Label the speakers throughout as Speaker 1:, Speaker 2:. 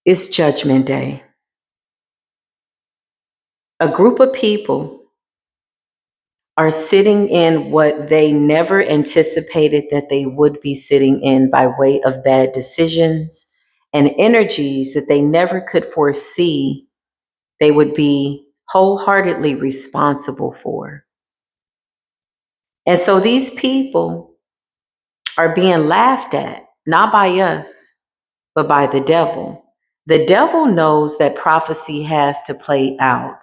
Speaker 1: It's Judgment Day. A group of people are sitting in what they never anticipated that they would be sitting in by way of bad decisions and energies that they never could foresee they would be wholeheartedly responsible for. And so these people are being laughed at, not by us, but by the devil. The devil knows that prophecy has to play out.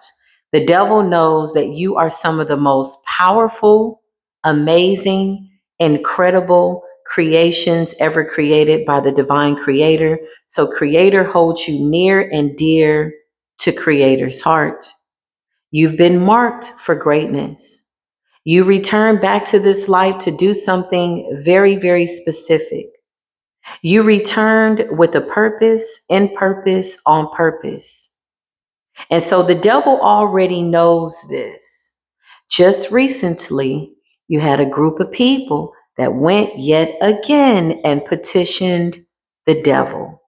Speaker 1: The devil knows that you are some of the most powerful, amazing, incredible creations ever created by the divine creator. So creator holds you near and dear to creator's heart. You've been marked for greatness. You return back to this life to do something very, very specific. You returned with a purpose, in purpose, on purpose. And so the devil already knows this. Just recently, you had a group of people that went yet again and petitioned the devil.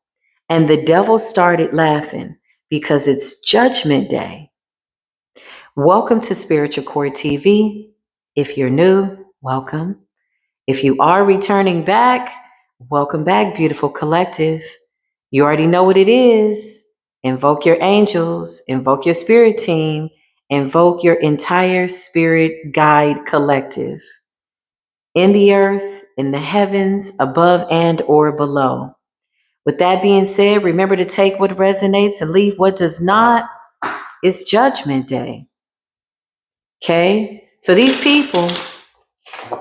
Speaker 1: And the devil started laughing because it's Judgment Day. Welcome to Spiritual Core TV. If you're new, welcome. If you are returning back, welcome back, beautiful collective. You already know what it is. Invoke your angels, invoke your spirit team, invoke your entire spirit guide collective in the earth, in the heavens, above and or below. With that being said, remember to take what resonates and leave what does not. It's Judgment Day. Okay? So these people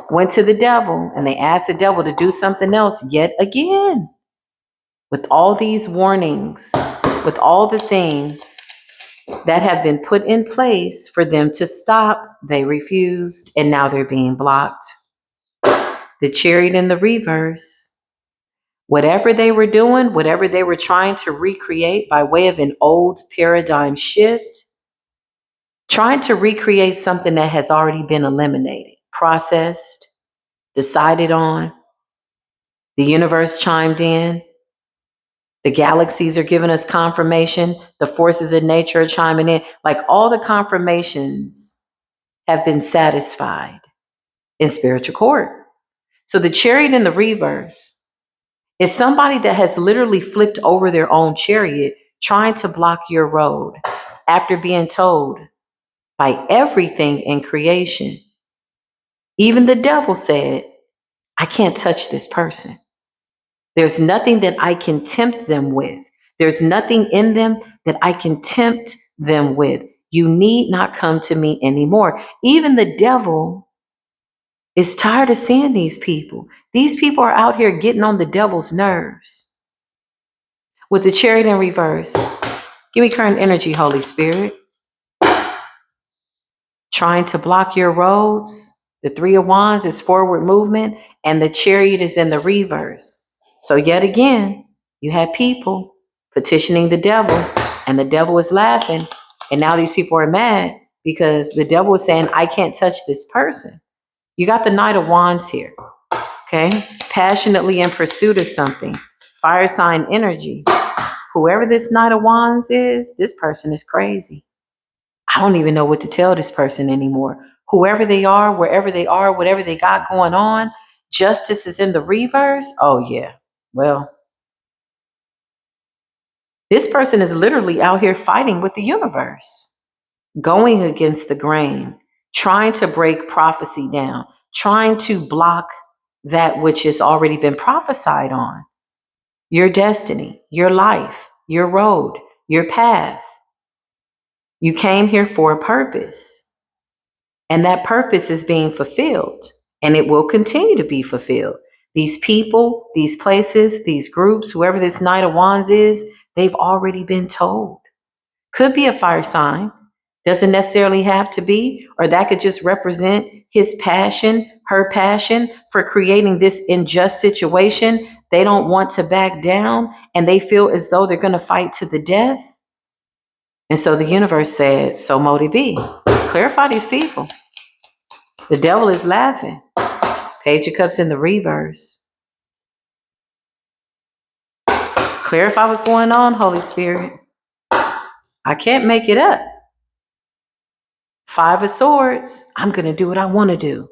Speaker 1: went to the devil and they asked the devil to do something else yet again. With all these warnings, with all the things that have been put in place for them to stop, they refused and now they're being blocked. The chariot in the reverse. Whatever they were doing, whatever they were trying to recreate by way of an old paradigm shift, trying to recreate something that has already been eliminated, processed, decided on. The universe chimed in. The galaxies are giving us confirmation. The forces of nature are chiming in. Like all the confirmations have been satisfied in spiritual court. So the chariot in the reverse is somebody that has literally flipped over their own chariot trying to block your road after being told by everything in creation. Even the devil said, I can't touch this person. There's nothing that I can tempt them with. There's nothing in them that I can tempt them with. You need not come to me anymore. Even the devil is tired of seeing these people. These people are out here getting on the devil's nerves. With the chariot in reverse, give me current energy, Holy Spirit. Trying to block your roads. The Three of Wands is forward movement, and the chariot is in the reverse. So yet again, you have people petitioning the devil, and the devil is laughing. And now these people are mad because the devil is saying, I can't touch this person. You got the Knight of Wands here, okay? Passionately in pursuit of something. Fire sign energy. Whoever this Knight of Wands is, this person is crazy. I don't even know what to tell this person anymore. Whoever they are, wherever they are, whatever they got going on, justice is in the reverse. Oh, yeah. Well, this person is literally out here fighting with the universe, going against the grain, trying to break prophecy down, trying to block that which has already been prophesied on. Your destiny, your life, your road, your path. You came here for a purpose. And that purpose is being fulfilled, and it will continue to be fulfilled. These people, these places, these groups, whoever this Knight of Wands is, they've already been told. Could be a fire sign, doesn't necessarily have to be, or that could just represent his passion, her passion for creating this unjust situation. They don't want to back down, and they feel as though they're going to fight to the death. And so the universe said, so mote it be. Clarify these people. The devil is laughing. Page of Cups in the reverse. Clarify what's going on, Holy Spirit. I can't make it up. Five of Swords. I'm going to do what I want to do.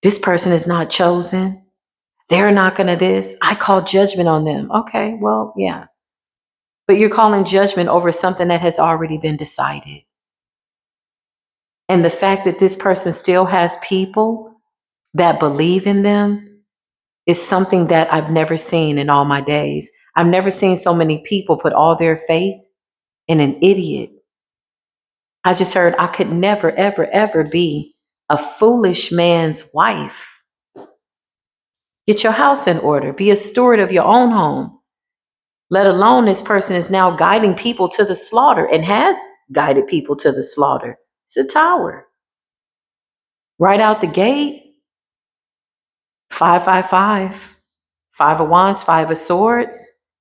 Speaker 1: This person is not chosen. They're not going to this. I call judgment on them. Okay, well, yeah. But you're calling judgment over something that has already been decided. And the fact that this person still has people that believe in them is something that I've never seen in all my days. I've never seen so many people put all their faith in an idiot. I just heard I could never, ever, ever be a foolish man's wife. Get your house in order. Be a steward of your own home. Let alone this person is now guiding people to the slaughter and has guided people to the slaughter. It's a tower. Right out the gate, 555. Five of Wands, Five of Swords,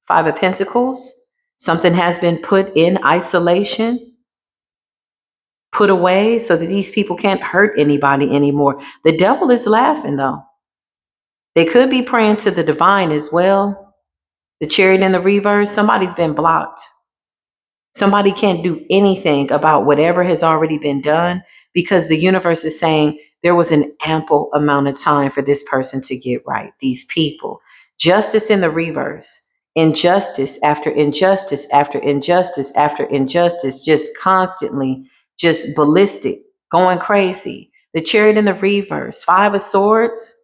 Speaker 1: Five of Pentacles. Something has been put in isolation, put away so that these people can't hurt anybody anymore. The devil is laughing though. They could be praying to the divine as well. The Chariot in the reverse, somebody's been blocked. Somebody can't do anything about whatever has already been done because the universe is saying there was an ample amount of time for this person to get right. These people. Justice in the reverse. Injustice after injustice after injustice after injustice, just constantly, just ballistic, going crazy. The Chariot in the reverse. Five of Swords,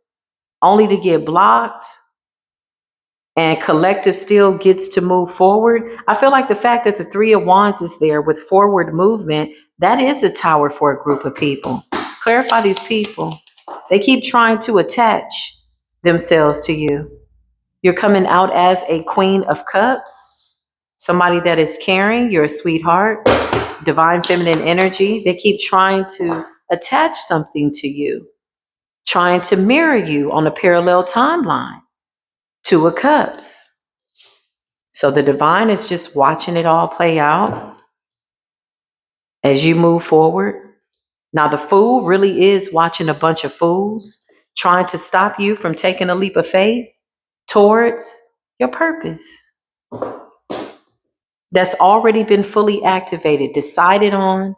Speaker 1: only to get blocked. And collective still gets to move forward. I feel like the fact that the Three of Wands is there with forward movement, that is a tower for a group of people. Clarify these people. They keep trying to attach themselves to you. You're coming out as a Queen of Cups, somebody that is caring. You're a sweetheart, divine feminine energy. They keep trying to attach something to you, trying to mirror you on a parallel timeline. Two of Cups. So the divine is just watching it all play out as you move forward. Now, the Fool really is watching a bunch of fools trying to stop you from taking a leap of faith towards your purpose. That's already been fully activated, decided on.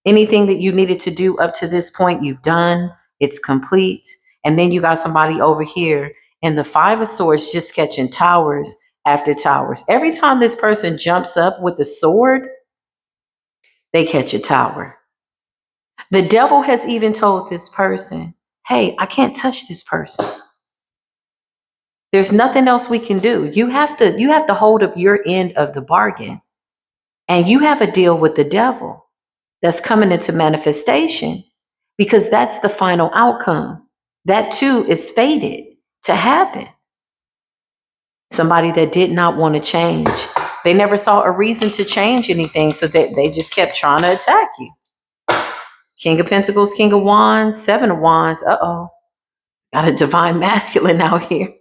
Speaker 1: Anything that you needed to do up to this point, you've done. It's complete. And then you got somebody over here in the Five of Swords just catching towers after towers. Every time this person jumps up with the sword, they catch a tower. The devil has even told this person, hey, I can't touch this person. There's nothing else we can do. You have to hold up your end of the bargain. And you have a deal with the devil that's coming into manifestation because that's the final outcome. That too is fated to happen. Somebody that did not want to change. They never saw a reason to change anything, so that they just kept trying to attack you. King of Pentacles, King of Wands, Seven of Wands. Uh-oh. Got a divine masculine out here.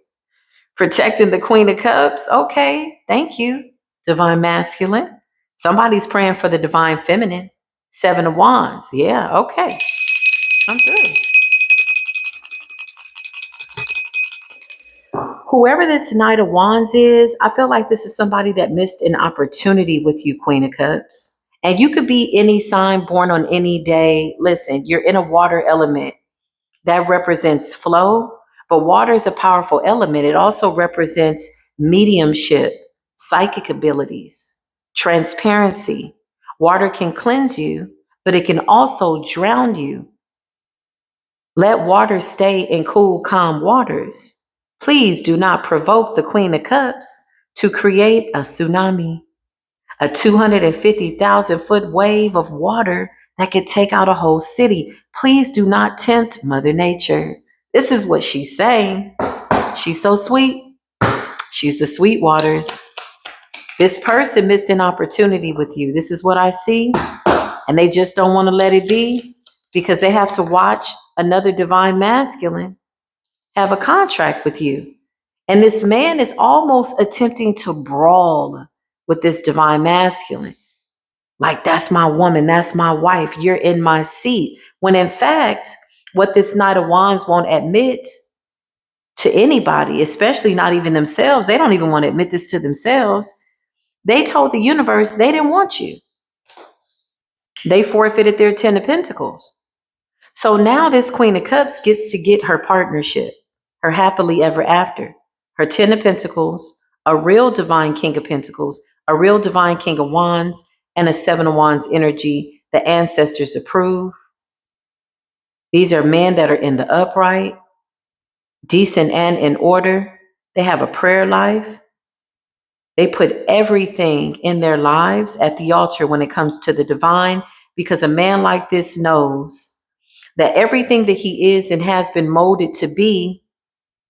Speaker 1: Protecting the Queen of Cups. Okay, thank you, divine masculine. Somebody's praying for the divine feminine. Seven of Wands. Yeah, okay. I'm through. Whoever this Knight of Wands is, I feel like this is somebody that missed an opportunity with you, Queen of Cups. And you could be any sign born on any day. Listen, you're in a water element. That represents flow, but water is a powerful element. It also represents mediumship, psychic abilities, transparency. Water can cleanse you, but it can also drown you. Let water stay in cool, calm waters. Please do not provoke the Queen of Cups to create a tsunami, a 250,000 foot wave of water that could take out a whole city. Please do not tempt Mother Nature. This is what she's saying. She's so sweet. She's the sweet waters. This person missed an opportunity with you. This is what I see. And they just don't want to let it be because they have to watch another divine masculine have a contract with you. And this man is almost attempting to brawl with this divine masculine. Like, that's my woman, that's my wife, you're in my seat. When in fact, what this Knight of Wands won't admit to anybody, especially not even themselves. They don't even want to admit this to themselves. They told the universe they didn't want you. They forfeited their 10 of Pentacles. So now this Queen of Cups gets to get her partnership, her happily ever after, her 10 of Pentacles, a real divine King of Pentacles, a real divine King of Wands, and a 7 of Wands energy the ancestors approve. These are men that are in the upright, decent and in order. They have a prayer life. They put everything in their lives at the altar when it comes to the divine, because a man like this knows that everything that he is and has been molded to be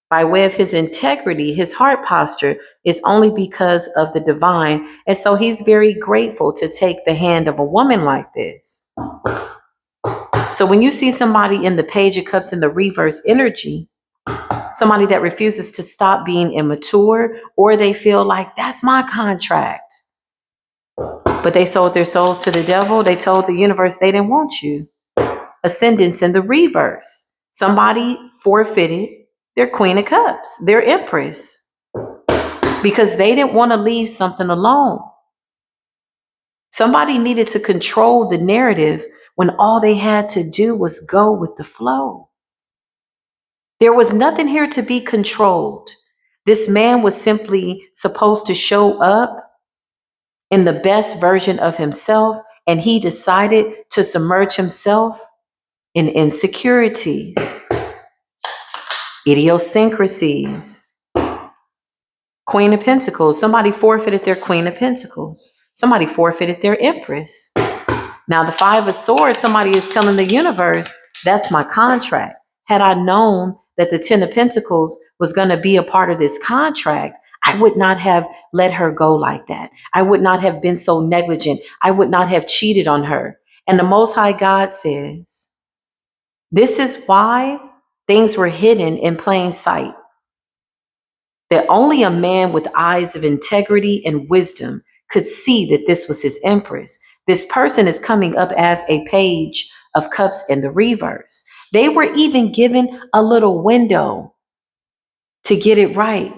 Speaker 1: by way of his integrity, his heart posture, is only because of the divine. And so he's very grateful to take the hand of a woman like this. So when you see somebody in the Page of Cups in the reverse energy, somebody that refuses to stop being immature, or they feel like that's my contract, but they sold their souls to the devil, they told the universe they didn't want you. Ascendance in the reverse. Somebody forfeited their Queen of Cups, their Empress, because they didn't want to leave something alone. Somebody needed to control the narrative when all they had to do was go with the flow. There was nothing here to be controlled. This man was simply supposed to show up in the best version of himself, and he decided to submerge himself in insecurities, idiosyncrasies. Queen of Pentacles, somebody forfeited their Queen of Pentacles. Somebody forfeited their Empress. Now the Five of Swords, somebody is telling the universe, that's my contract. Had I known that the 10 of Pentacles was going to be a part of this contract, I would not have let her go like that. I would not have been so negligent. I would not have cheated on her. And the Most High God says, this is why things were hidden in plain sight. That only a man with eyes of integrity and wisdom could see that this was his Empress. This person is coming up as a Page of Cups in the reverse. They were even given a little window to get it right.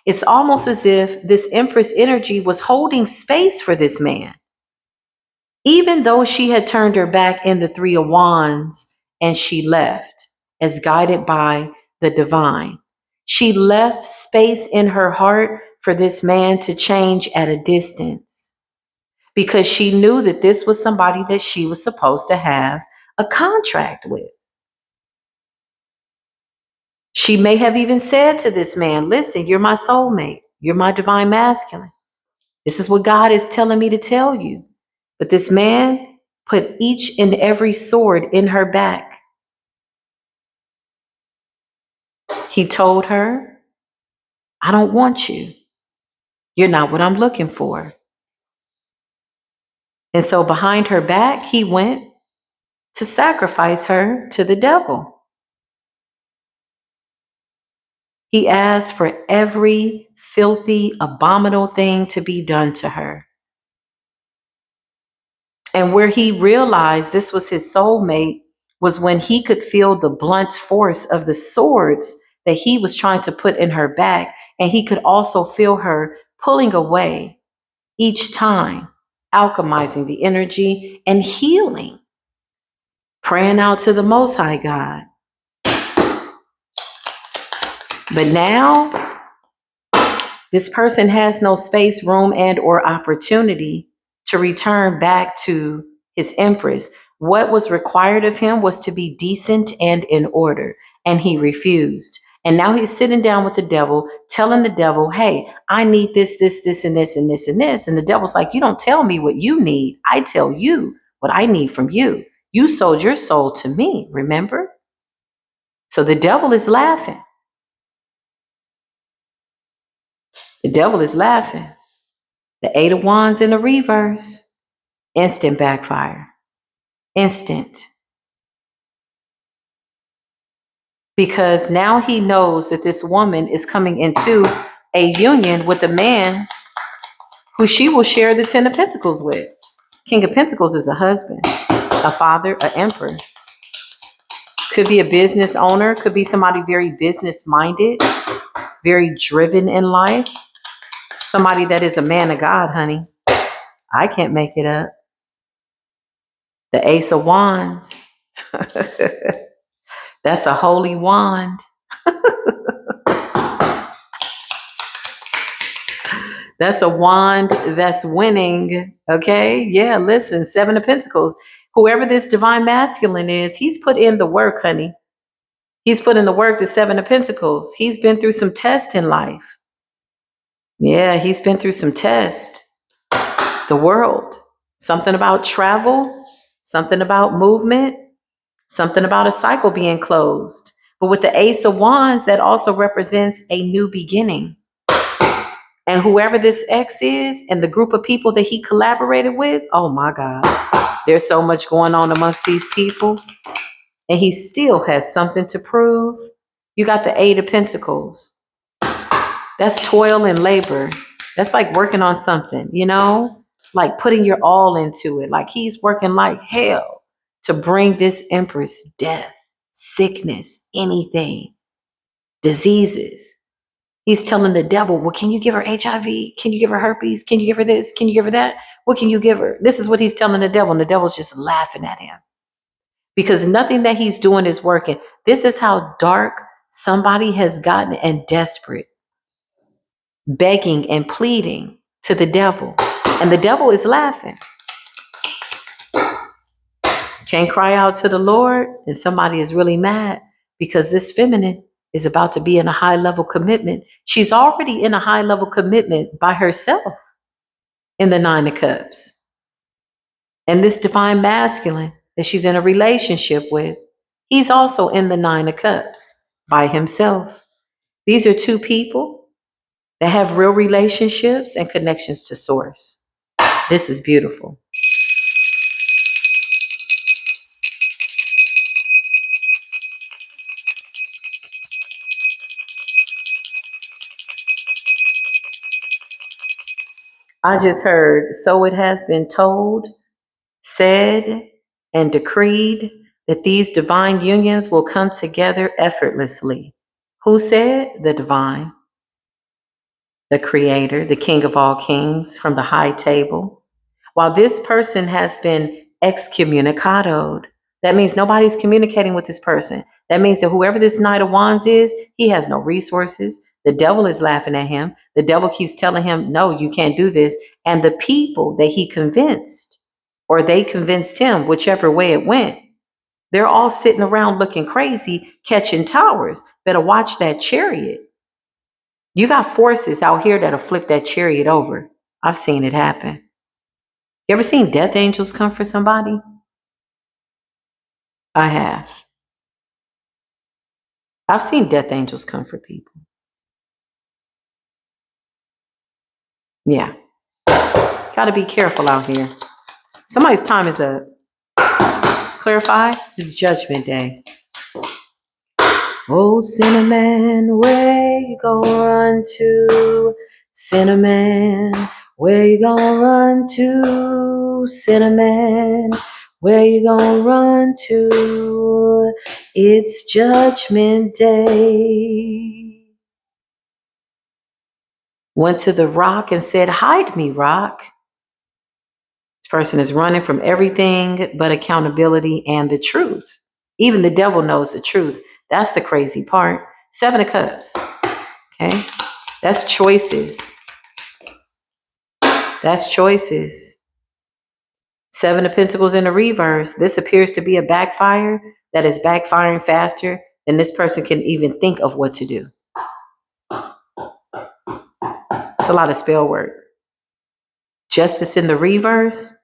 Speaker 1: It's almost as if this Empress energy was holding space for this man. Even though she had turned her back in the Three of Wands and she left as guided by the divine. She left space in her heart for this man to change at a distance, because she knew that this was somebody that she was supposed to have a contract with. She may have even said to this man, listen, you're my soulmate. You're my divine masculine. This is what God is telling me to tell you. But this man put each and every sword in her back. He told her, I don't want you. You're not what I'm looking for. And so behind her back, he went to sacrifice her to the devil. He asked for every filthy, abominable thing to be done to her. And where he realized this was his soulmate was when he could feel the blunt force of the swords that he was trying to put in her back. And he could also feel her pulling away each time, alchemizing the energy and healing, praying out to the Most High God. But now, this person has no space, room, and or opportunity to return back to his Empress. What was required of him was to be decent and in order, and he refused. And now he's sitting down with the devil, telling the devil, hey, I need this, this, this, and this, and this, and this. And the devil's like, you don't tell me what you need. I tell you what I need from you. You sold your soul to me, remember? So the devil is laughing. The devil is laughing. The Eight of Wands in the reverse. Instant backfire. Instant. Because now he knows that this woman is coming into a union with a man who she will share the 10 of Pentacles with. King of Pentacles is a husband, a father, an emperor. Could be a business owner, could be somebody very business minded, very driven in life, somebody that is a man of God, honey. I can't make it up. The Ace of Wands. That's a holy wand. That's a wand that's winning. Okay. Yeah. Listen, Seven of Pentacles. Whoever this divine masculine is, he's put in the work, honey. He's put in the work, the Seven of Pentacles. He's been through some tests in life. Yeah. He's been through some tests. The world. Something about travel, something about movement, something about a cycle being closed. But with the Ace of Wands, that also represents a new beginning. And whoever this ex is and the group of people that he collaborated with, oh my God, there's so much going on amongst these people. And he still has something to prove. You got the Eight of Pentacles. That's toil and labor. That's like working on something, like putting your all into it. Like he's working like hell to bring this Empress death, sickness, anything, diseases. He's telling the devil, well, can you give her HIV? Can you give her herpes? Can you give her this? Can you give her that? What can you give her? This is what he's telling the devil. And the devil's just laughing at him because nothing that he's doing is working. This is how dark somebody has gotten and desperate, begging and pleading to the devil. And the devil is laughing. Can't cry out to the Lord, and somebody is really mad because this feminine is about to be in a high level commitment. She's already in a high level commitment by herself in the Nine of Cups. And this divine masculine that she's in a relationship with, he's also in the Nine of Cups by himself. These are two people that have real relationships and connections to source. This is beautiful. I just heard, so it has been told, said, and decreed that these divine unions will come together effortlessly. Who said? The divine, the creator, the king of all kings from the high table. While this person has been excommunicadoed, that means nobody's communicating with this person. That means that whoever this Knight of Wands is, he has no resources. The devil is laughing at him. The devil keeps telling him, no, you can't do this. And the people that he convinced, or they convinced him, whichever way it went, they're all sitting around looking crazy, catching towers. Better watch that chariot. You got forces out here that'll flip that chariot over. I've seen it happen. You ever seen death angels come for somebody? I have. I've seen death angels come for people. Yeah. Got to be careful out here. Somebody's time is up. Clarify? This is Judgment Day. Oh, Cinnamon, where you gonna run to? Cinnamon, where you gonna run to? Cinnamon, where you gonna run to? It's Judgment Day. Went to the rock and said, hide me, rock. This person is running from everything but accountability and the truth. Even the devil knows the truth. That's the crazy part. Seven of Cups. Okay. That's choices. That's choices. Seven of Pentacles in the reverse. This appears to be a backfire that is backfiring faster than this person can even think of what to do. It's a lot of spell work. Justice in the reverse.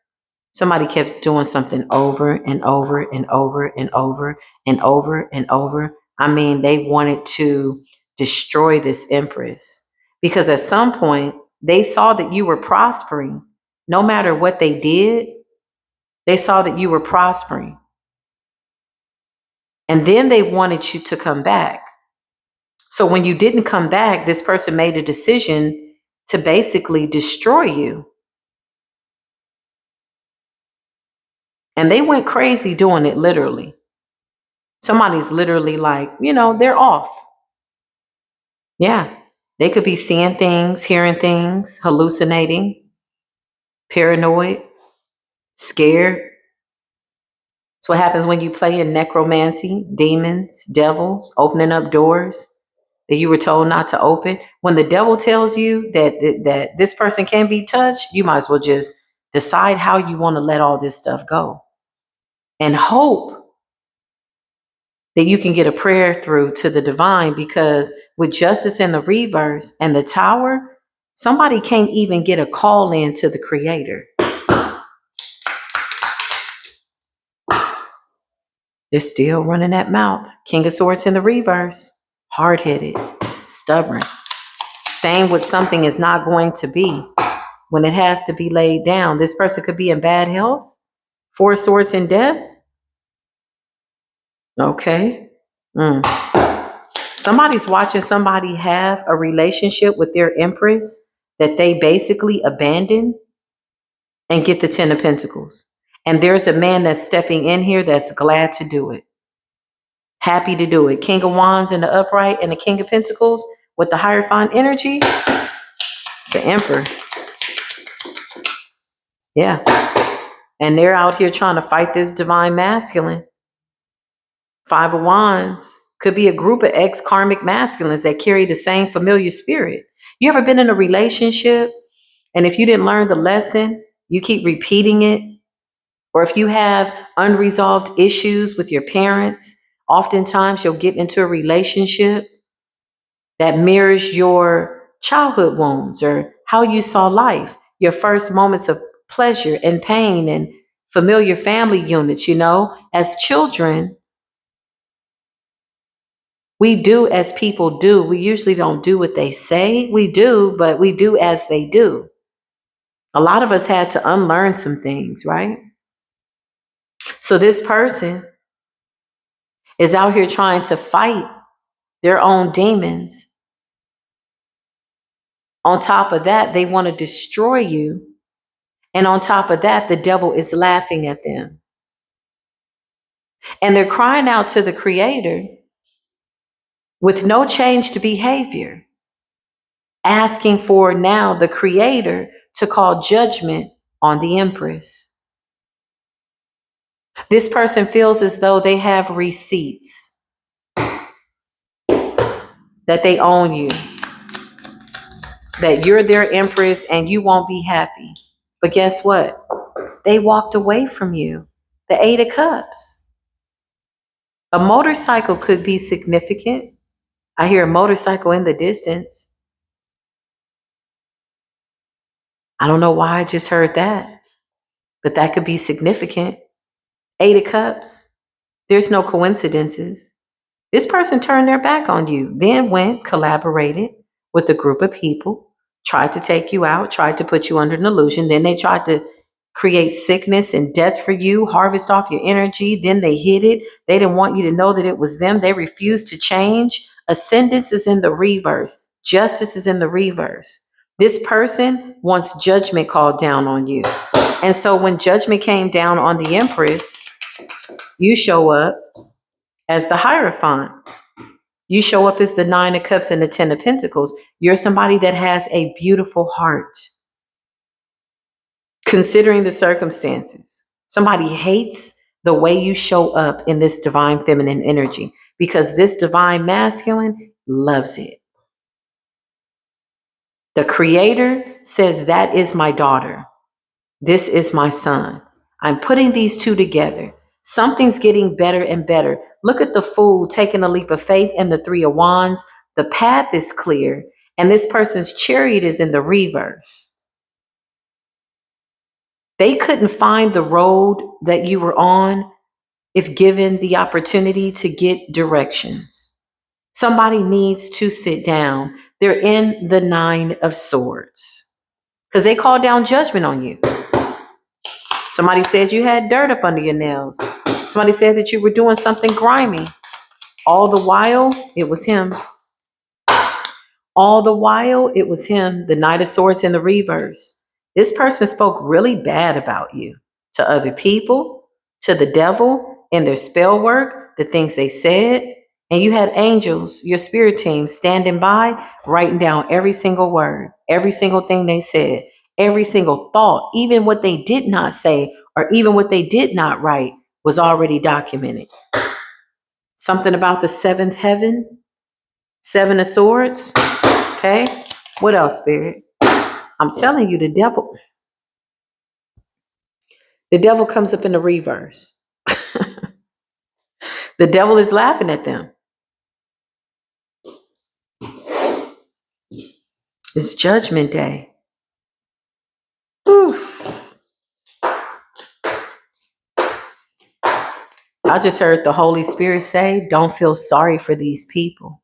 Speaker 1: Somebody kept doing something over and over and over and over and over and over. I mean, they wanted to destroy this Empress because at some point they saw that you were prospering. No matter what they did, they saw that you were prospering. And then they wanted you to come back. So when you didn't come back, this person made a decision to basically destroy you. And they went crazy doing it, literally. Somebody's literally like, they're off. Yeah. They could be seeing things, hearing things, hallucinating, paranoid, scared. It's what happens when you play in necromancy, demons, devils, opening up doors that you were told not to open. When the devil tells you that this person can be touched, you might as well just decide how you want to let all this stuff go and hope that you can get a prayer through to the divine, because with justice in the reverse and the tower, somebody can't even get a call in to the creator. They're still running that mouth. King of Swords in the reverse, hard-headed, stubborn, saying what something is not going to be when it has to be laid down. This person could be in bad health. Four Swords in death. Okay. Somebody's watching somebody have a relationship with their empress that they basically abandon and get the 10 of Pentacles. And there's a man that's stepping in here that's glad to do it. Happy to do it. King of Wands in the upright and the King of Pentacles with the Hierophant energy. It's the Emperor. Yeah. And they're out here trying to fight this divine masculine. Five of Wands could be a group of ex-karmic masculines that carry the same familiar spirit. You ever been in a relationship, and if you didn't learn the lesson, you keep repeating it? Or if you have unresolved issues with your parents, oftentimes you'll get into a relationship that mirrors your childhood wounds or how you saw life, your first moments of pleasure and pain and familiar family units. As children, we do as people do. We usually don't do what they say we do, but we do as they do. A lot of us had to unlearn some things, right? So this person is out here trying to fight their own demons. On top of that, they want to destroy you. And on top of that, the devil is laughing at them. And they're crying out to the Creator with no change to behavior, asking for now the Creator to call judgment on the Empress. This person feels as though they have receipts, that they own you, that you're their Empress and you won't be happy. But guess what? They walked away from you. The Eight of Cups. A motorcycle could be significant. I hear a motorcycle in the distance. I don't know why I just heard that, but that could be significant. Eight of Cups. There's no coincidences. This person turned their back on you, then went, collaborated with a group of people, tried to take you out, tried to put you under an illusion. Then they tried to create sickness and death for you, harvest off your energy. Then they hid it. They didn't want you to know that it was them. They refused to change. Ascendance is in the reverse. Justice is in the reverse. This person wants judgment called down on you. And so when judgment came down on the Empress, you show up as the Hierophant. You show up as the Nine of Cups and the Ten of Pentacles. You're somebody that has a beautiful heart. Considering the circumstances, somebody hates the way you show up in this divine feminine energy because this divine masculine loves it. The Creator says, that is my daughter. This is my son. I'm putting these two together. Something's getting better and better. Look at the Fool taking a leap of faith and the Three of Wands. The path is clear, and this person's chariot is in the reverse. They couldn't find the road that you were on if given the opportunity to get directions. Somebody needs to sit down. They're in the Nine of Swords because they called down judgment on you. Somebody said you had dirt up under your nails. Somebody said that you were doing something grimy. All the while, it was him. All the while, it was him, the Knight of Swords in the reverse. This person spoke really bad about you to other people, to the devil, in their spell work. the things they said, and you had angels, your spirit team, standing by, writing down every single word, every single thing they said, every single thought, even what they did not say, or even what they did not write, was already documented. Something about the seventh heaven, seven of swords. Okay. What else, spirit? I'm telling you, the devil comes up in the reverse. The devil is laughing at them. It's Judgment Day. Oof. I just heard the Holy Spirit say, don't feel sorry for these people.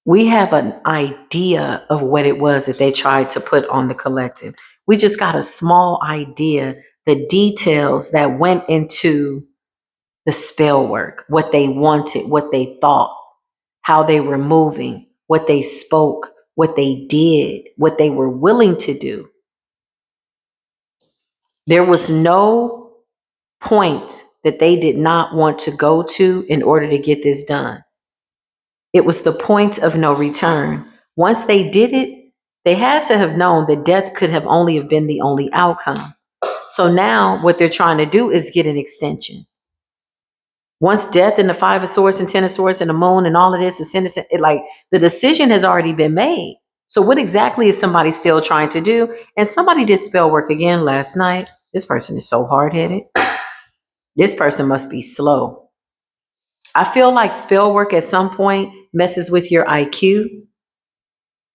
Speaker 1: We have an idea of what it was that they tried to put on the collective. We just got a small idea, the details that went into the spell work, what they wanted, what they thought, how they were moving, what they spoke, what they did, what they were willing to do. There was no point that they did not want to go to in order to get this done. It was the point of no return. Once they did it, they had to have known that death could have only have been the only outcome. So now what they're trying to do is get an extension. Once death and the five of swords and ten of swords and the moon and all of this is innocent, like the decision has already been made. So what exactly is somebody still trying to do? And somebody did spell work again last night. This person is so hard-headed. This person must be slow. I feel like spell work at some point messes with your IQ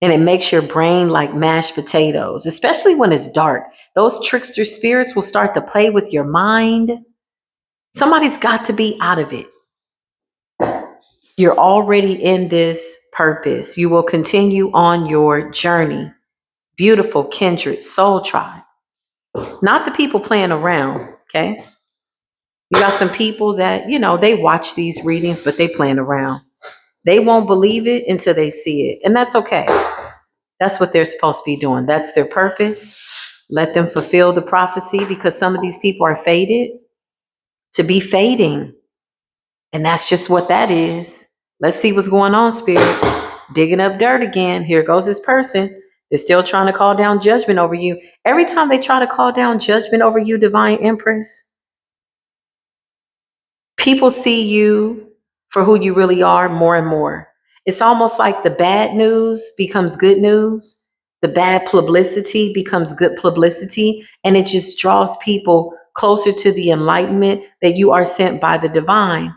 Speaker 1: and it makes your brain like mashed potatoes, especially when it's dark. Those trickster spirits will start to play with your mind. Somebody's got to be out of it. You're already in this purpose. You will continue on your journey. Beautiful, kindred, soul tribe. Not the people playing around, okay? You got some people that, they watch these readings, but they playing around. They won't believe it until they see it. And that's okay. That's what they're supposed to be doing. That's their purpose. Let them fulfill the prophecy because some of these people are fated to be fading. And that's just what that is. Let's see what's going on, spirit. Digging up dirt again. Here goes this person. They're still trying to call down judgment over you. Every time they try to call down judgment over you, Divine Empress, people see you for who you really are more and more. It's almost like the bad news becomes good news. The bad publicity becomes good publicity. And it just draws people closer to the enlightenment that you are sent by the divine.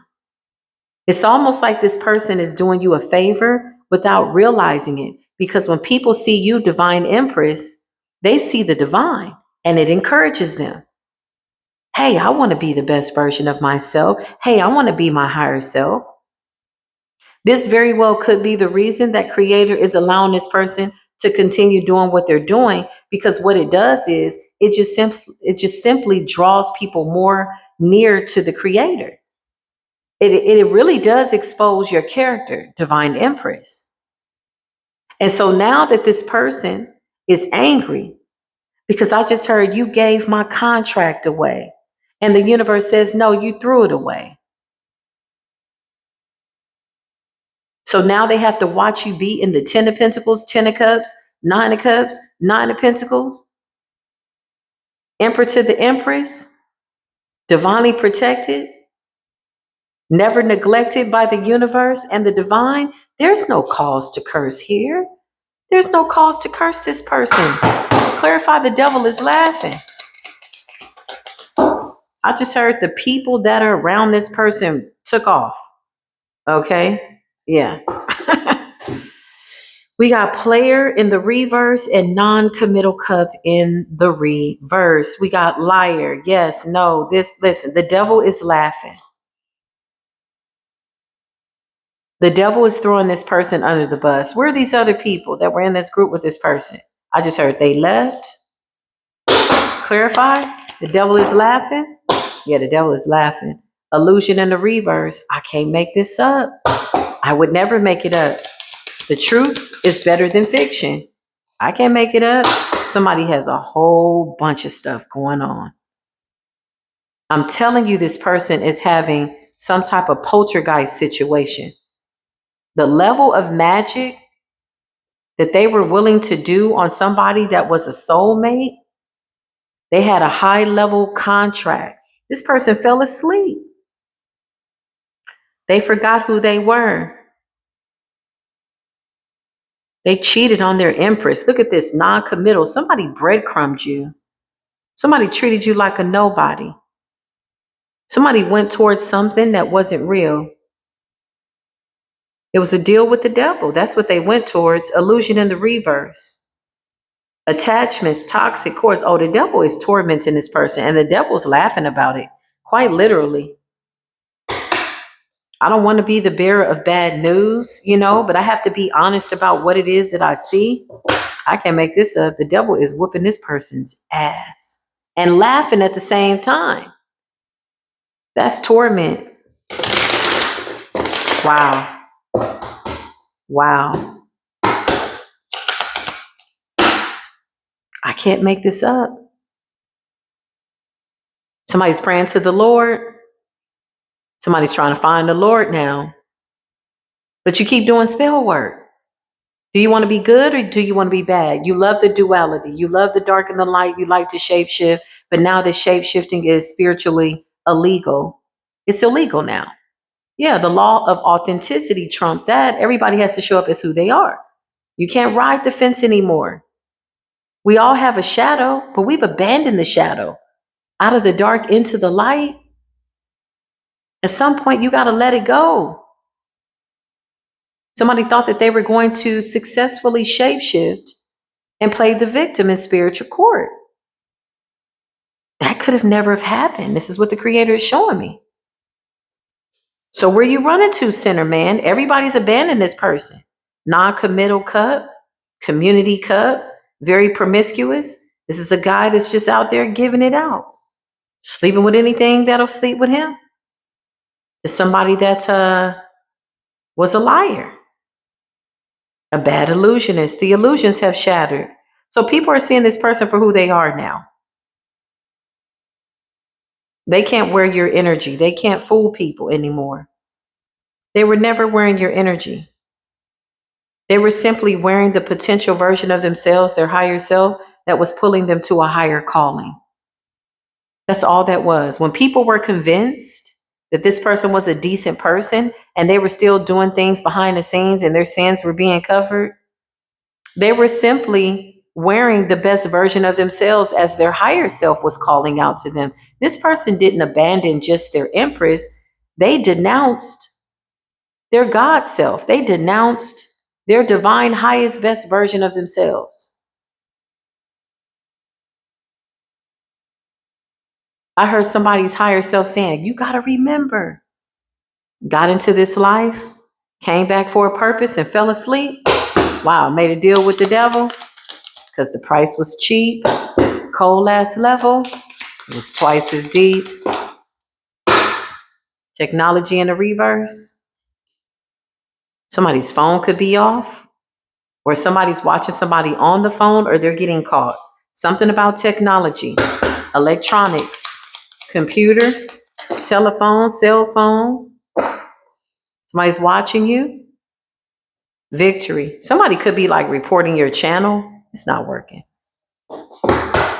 Speaker 1: It's almost like this person is doing you a favor without realizing it. Because when people see you, Divine Empress, they see the divine and it encourages them. Hey, I want to be the best version of myself. Hey, I want to be my higher self. This very well could be the reason that Creator is allowing this person to continue doing what they're doing, because what it does is it just simply draws people more near to the Creator. It really does expose your character, Divine Empress. And so now that this person is angry because I just heard you gave my contract away, and the universe says, no, you threw it away. So now they have to watch you be in the 10 of Pentacles, 10 of Cups, 9 of Cups, 9 of Pentacles, Emperor to the Empress, divinely protected, never neglected by the universe and the divine. There's no cause to curse here. There's no cause to curse this person. Clarify, the devil is laughing. I just heard the people that are around this person took off. Okay? Yeah. We got player in the reverse and non-committal cup in the reverse. We got liar. Yes, no, listen, the devil is laughing. The devil is throwing this person under the bus. Where are these other people that were in this group with this person? I just heard they left. Clarify, the devil is laughing. Yeah, the devil is laughing. Illusion in the reverse. I can't make this up. I would never make it up. The truth is better than fiction. I can't make it up. Somebody has a whole bunch of stuff going on. I'm telling you, this person is having some type of poltergeist situation. The level of magic that they were willing to do on somebody that was a soulmate, they had a high level contract. This person fell asleep. They forgot who they were. They cheated on their empress. Look at this, non-committal. Somebody breadcrumbed you. Somebody treated you like a nobody. Somebody went towards something that wasn't real. It was a deal with the devil. That's what they went towards. Illusion in the reverse. Attachments, toxic cords. Oh, the devil is tormenting this person, and the devil's laughing about it, quite literally. I don't want to be the bearer of bad news, but I have to be honest about what it is that I see. I can't make this up. The devil is whooping this person's ass and laughing at the same time. That's torment. Wow. Wow. I can't make this up. Somebody's praying to the Lord. Somebody's trying to find the Lord now. But you keep doing spell work. Do you want to be good or do you want to be bad? You love the duality. You love the dark and the light. You like to shapeshift. But now the shape-shifting is spiritually illegal. It's illegal now. Yeah, the law of authenticity trumped that. Everybody has to show up as who they are. You can't ride the fence anymore. We all have a shadow, but we've abandoned the shadow. Out of the dark into the light. At some point, you got to let it go. Somebody thought that they were going to successfully shapeshift and play the victim in spiritual court. That could have never have happened. This is what the Creator is showing me. So where you running to, sinner man? Everybody's abandoned this person. Non-committal cup, community cup, very promiscuous. This is a guy that's just out there giving it out. Sleeping with anything that'll sleep with him. It's somebody that was a liar. A bad illusionist. The illusions have shattered. So people are seeing this person for who they are now. They can't wear your energy. They can't fool people anymore. They were never wearing your energy. They were simply wearing the potential version of themselves, their higher self, that was pulling them to a higher calling. That's all that was. When people were convinced that this person was a decent person and they were still doing things behind the scenes and their sins were being covered, they were simply wearing the best version of themselves as their higher self was calling out to them. This person didn't abandon just their empress. They denounced their God self. They denounced their divine highest best version of themselves. I heard somebody's higher self saying, you got to remember, got into this life, came back for a purpose and fell asleep. Wow, made a deal with the devil because the price was cheap. Cold ass level. It was twice as deep. Technology in the reverse. Somebody's phone could be off, or somebody's watching somebody on the phone, or they're getting caught. Something about technology, electronics, computer, telephone, cell phone. Somebody's watching you. Victory. Somebody could be like reporting your channel. It's not working.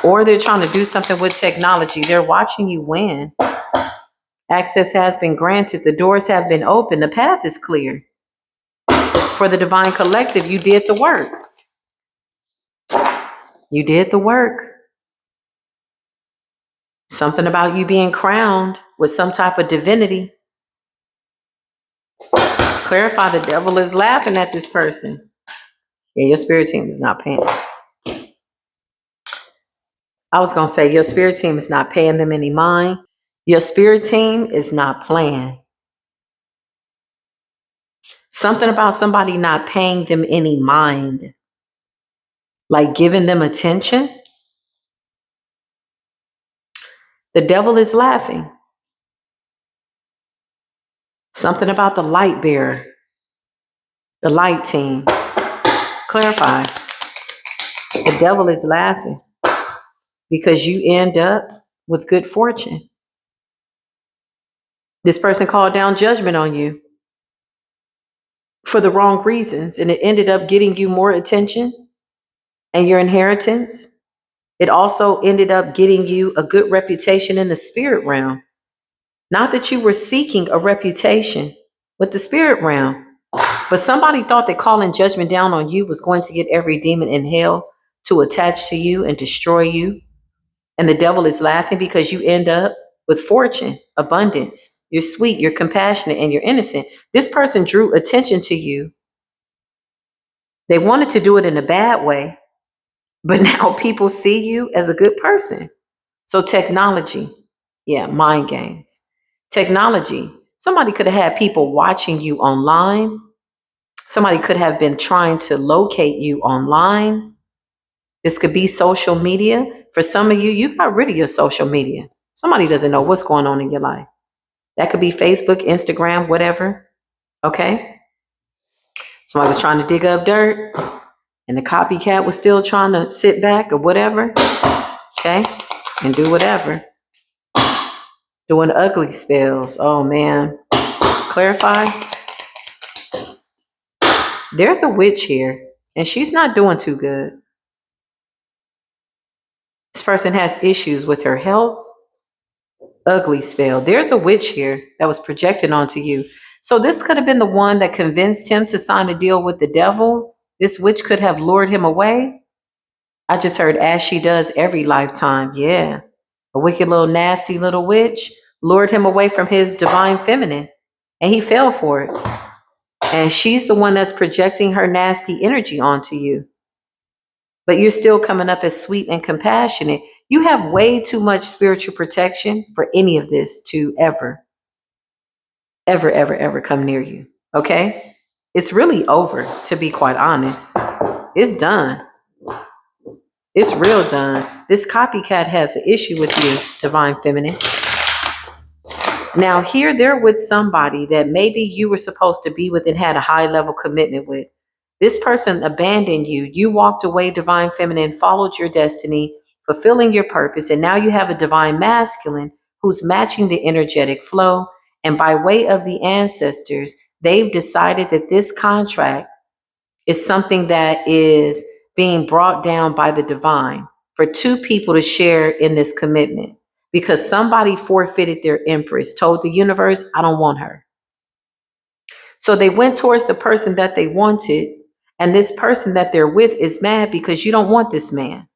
Speaker 1: Or they're trying to do something with technology. They're watching you win. Access has been granted. The doors have been opened. The path is clear. For the divine collective, you did the work. You did the work. Something about you being crowned with some type of divinity. Clarify, the devil is laughing at this person. Yeah, your spirit team is not paying. I was going to say your spirit team is not paying them any mind. Your spirit team is not playing. Something about somebody not paying them any mind. Like giving them attention. The devil is laughing. Something about the light bearer. The light team. Clarify. The devil is laughing because you end up with good fortune. This person called down judgment on you for the wrong reasons, and it ended up getting you more attention and your inheritance. It also ended up getting you a good reputation in the spirit realm. Not that you were seeking a reputation with the spirit realm, but somebody thought that calling judgment down on you was going to get every demon in hell to attach to you and destroy you. And the devil is laughing because you end up with fortune, abundance. You're sweet, you're compassionate, and you're innocent. This person drew attention to you. They wanted to do it in a bad way, but now people see you as a good person. So technology, yeah, mind games. Technology. Somebody could have had people watching you online. Somebody could have been trying to locate you online. This could be social media. For some of you, you got rid of your social media. Somebody doesn't know what's going on in your life. That could be Facebook, Instagram, whatever. Okay? Somebody was trying to dig up dirt and the copycat was still trying to sit back or whatever. Okay? And do whatever. Doing ugly spells. Oh man. Clarify. There's a witch here and she's not doing too good. This person has issues with her health. Ugly spell. There's a witch here that was projected onto you. So this could have been the one that convinced him to sign a deal with the devil. This witch could have lured him away. I just heard as she does every lifetime. Yeah. A wicked little nasty little witch lured him away from his divine feminine and he fell for it. And she's the one that's projecting her nasty energy onto you. But you're still coming up as sweet and compassionate. You have way too much spiritual protection for any of this to ever come near you. Okay? It's really over, to be quite honest. It's done. It's real done. This copycat has an issue with you, divine feminine. Now, here they're with somebody that maybe you were supposed to be with and had a high level commitment with. This person abandoned you. You walked away, divine feminine, followed your destiny, fulfilling your purpose. And now you have a divine masculine who's matching the energetic flow. And by way of the ancestors, they've decided that this contract is something that is being brought down by the divine for two people to share in this commitment because somebody forfeited their empress, told the universe, I don't want her. So they went towards the person that they wanted, and this person that they're with is mad because you don't want this man.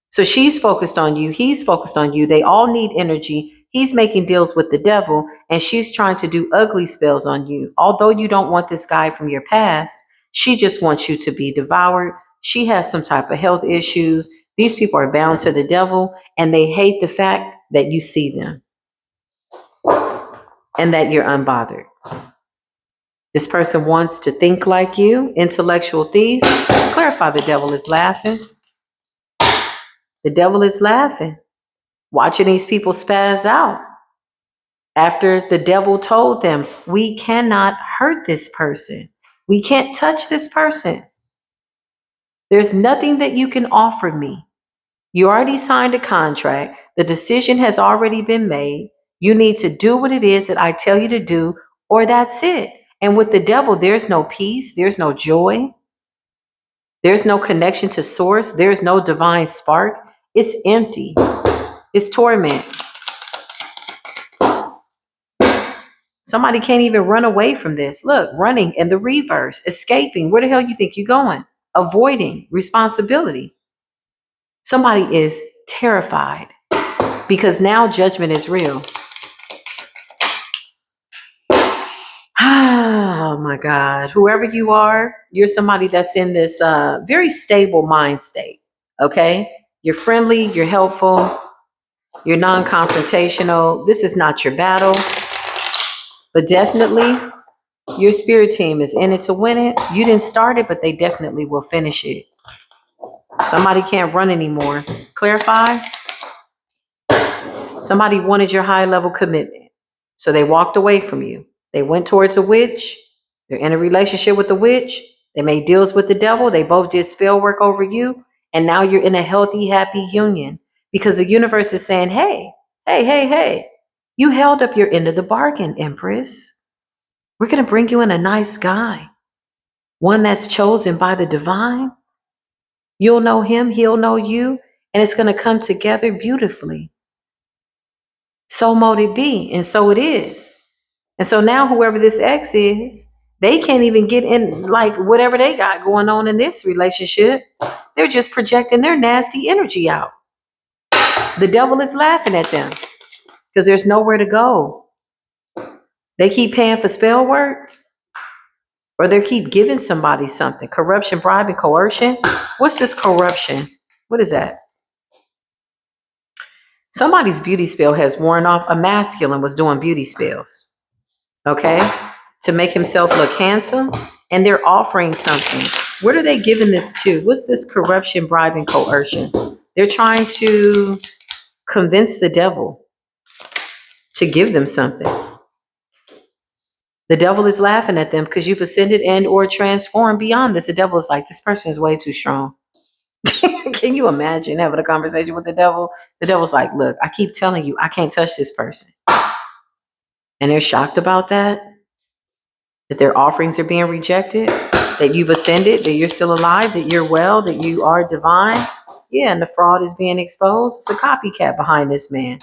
Speaker 1: So she's focused on you, he's focused on you. They all need energy. He's making deals with the devil, and she's trying to do ugly spells on you. Although you don't want this guy from your past, she just wants you to be devoured. She has some type of health issues. These people are bound to the devil, and they hate the fact that you see them and that you're unbothered. This person wants to think like you, intellectual thief. Clarify, the devil is laughing. The devil is laughing, watching these people spaz out after the devil told them, we cannot hurt this person. We can't touch this person. There's nothing that you can offer me. You already signed a contract. The decision has already been made. You need to do what it is that I tell you to do, or that's it. And with the devil, there's no peace. There's no joy. There's no connection to source. There's no divine spark. It's empty. It's torment. Somebody can't even run away from this. Look, running in the reverse, escaping. Where the hell you think you're going? Avoiding responsibility. Somebody is terrified because now judgment is real. Oh my God. Whoever you are, you're somebody that's in this very stable mind state. Okay? You're friendly, you're helpful, you're non-confrontational. This is not your battle. But definitely, your spirit team is in it to win it. You didn't start it, but they definitely will finish it. Somebody can't run anymore. Clarify? Somebody wanted your high level commitment. So they walked away from you. They went towards a witch. They're in a relationship with the witch. They made deals with the devil. They both did spell work over you. And now you're in a healthy, happy union because the universe is saying, hey, hey, hey, hey. You held up your end of the bargain, Empress. We're going to bring you in a nice guy, one that's chosen by the divine. You'll know him, he'll know you, and it's going to come together beautifully. So mote it be, and so it is. And so now, whoever this ex is, they can't even get in, like, whatever they got going on in this relationship. They're just projecting their nasty energy out. The devil is laughing at them because there's nowhere to go. They keep paying for spell work, or they keep giving somebody something. Corruption, bribe, and coercion. What's this corruption? What is that? Somebody's beauty spell has worn off. A masculine was doing beauty spells, okay, to make himself look handsome, and they're offering something. What are they giving this to? What's this corruption, bribe, and coercion? They're trying to convince the devil to give them something. The devil is laughing at them because you've ascended and or transformed beyond this. The devil is like, this person is way too strong. Can you imagine having a conversation with the devil? The devil's like, look, I keep telling you, I can't touch this person. And they're shocked about that their offerings are being rejected, that you've ascended, that you're still alive, that you're well, that you are divine. Yeah, and the fraud is being exposed. It's a copycat behind this man.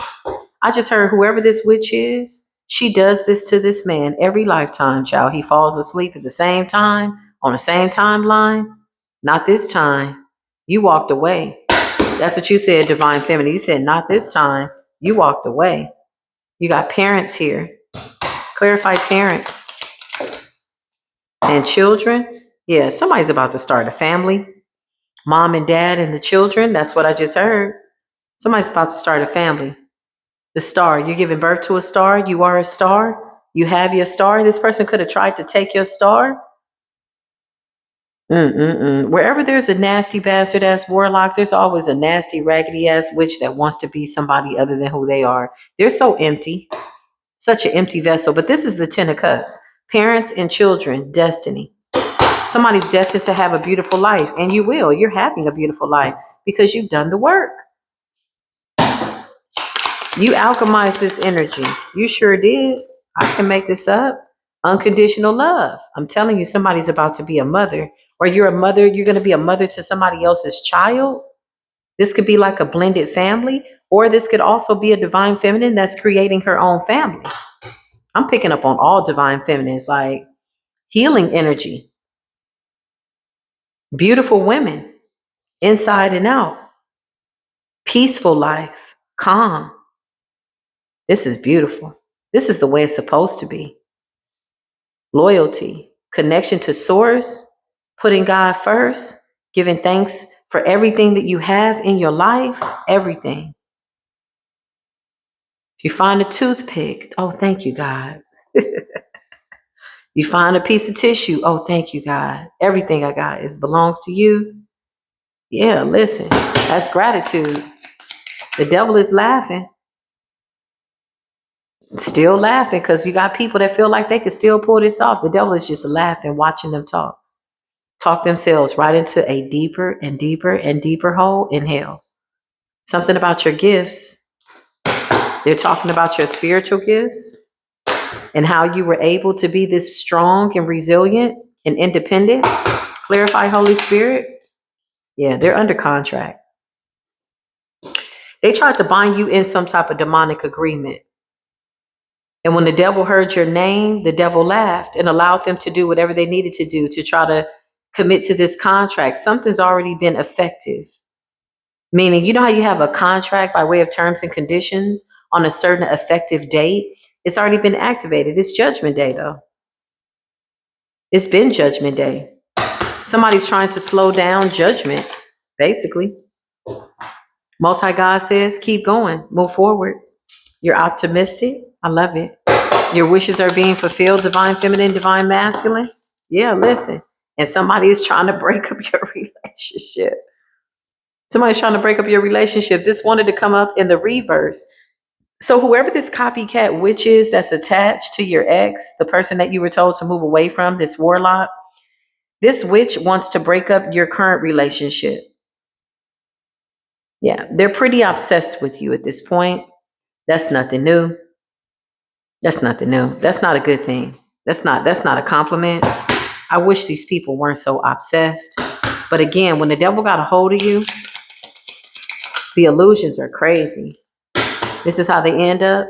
Speaker 1: I just heard whoever this witch is, she does this to this man every lifetime, child. He falls asleep at the same time, on the same timeline. Not this time. You walked away. That's what you said, divine feminine. You said, not this time. You walked away. You got parents here. Clarified parents and children. Yeah, somebody's about to start a family. Mom and dad and the children. That's what I just heard. Somebody's about to start a family. The star, you're giving birth to a star. You are a star. You have your star. This person could have tried to take your star. Wherever there's a nasty bastard ass warlock, there's always a nasty raggedy ass witch that wants to be somebody other than who they are. They're so empty, such an empty vessel. But this is the Ten of Cups. Parents and children, destiny. Somebody's destined to have a beautiful life, and you will. You're having a beautiful life because you've done the work. You alchemized this energy. You sure did. I can make this up. Unconditional love. I'm telling you, somebody's about to be a mother, or you're a mother. You're going to be a mother to somebody else's child. This could be like a blended family, or this could also be a divine feminine that's creating her own family. I'm picking up on all divine feminines, like healing energy, beautiful women, inside and out, peaceful life, calm. This is beautiful. This is the way it's supposed to be. Loyalty, connection to source, putting God first, giving thanks for everything that you have in your life, everything. If you find a toothpick, oh, thank you, God. You find a piece of tissue, oh, thank you, God. Everything I got belongs to you. Yeah, listen, that's gratitude. The devil is laughing. Still laughing because you got people that feel like they can still pull this off. The devil is just laughing, watching them talk themselves right into a deeper and deeper and deeper hole in hell. Something about your gifts. They're talking about your spiritual gifts and how you were able to be this strong and resilient and independent. Clarify, Holy Spirit. Yeah, they're under contract. They tried to bind you in some type of demonic agreement. And when the devil heard your name, the devil laughed and allowed them to do whatever they needed to do to try to commit to this contract. Something's already been effective. Meaning, you know how you have a contract by way of terms and conditions on a certain effective date? It's already been activated. It's Judgment Day, though. It's been Judgment Day. Somebody's trying to slow down judgment, basically. Most High God says, keep going, move forward. You're optimistic. I love it. Your wishes are being fulfilled, divine feminine, divine masculine. Yeah, listen. And somebody is trying to break up your relationship. Somebody's trying to break up your relationship. This wanted to come up in the reverse. So whoever this copycat witch is that's attached to your ex, the person that you were told to move away from, this warlock, this witch wants to break up your current relationship. Yeah, they're pretty obsessed with you at this point. That's nothing new. That's nothing new. That's not a good thing. That's not a compliment. I wish these people weren't so obsessed. But again, when the devil got a hold of you, the illusions are crazy. This is how they end up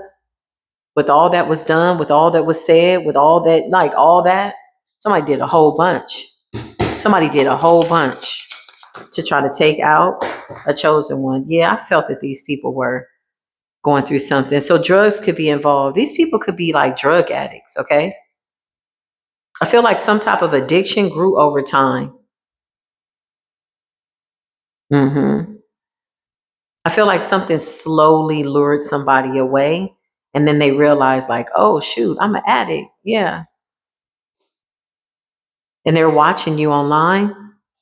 Speaker 1: with all that was done, with all that was said, with all that, like all that. Somebody did a whole bunch. Somebody did a whole bunch to try to take out a chosen one. Yeah, I felt that these people were going through something. So drugs could be involved. These people could be like drug addicts, okay? I feel like some type of addiction grew over time. hmm I feel like something slowly lured somebody away, and then they realized, like, oh, shoot, I'm an addict. Yeah. And they're watching you online.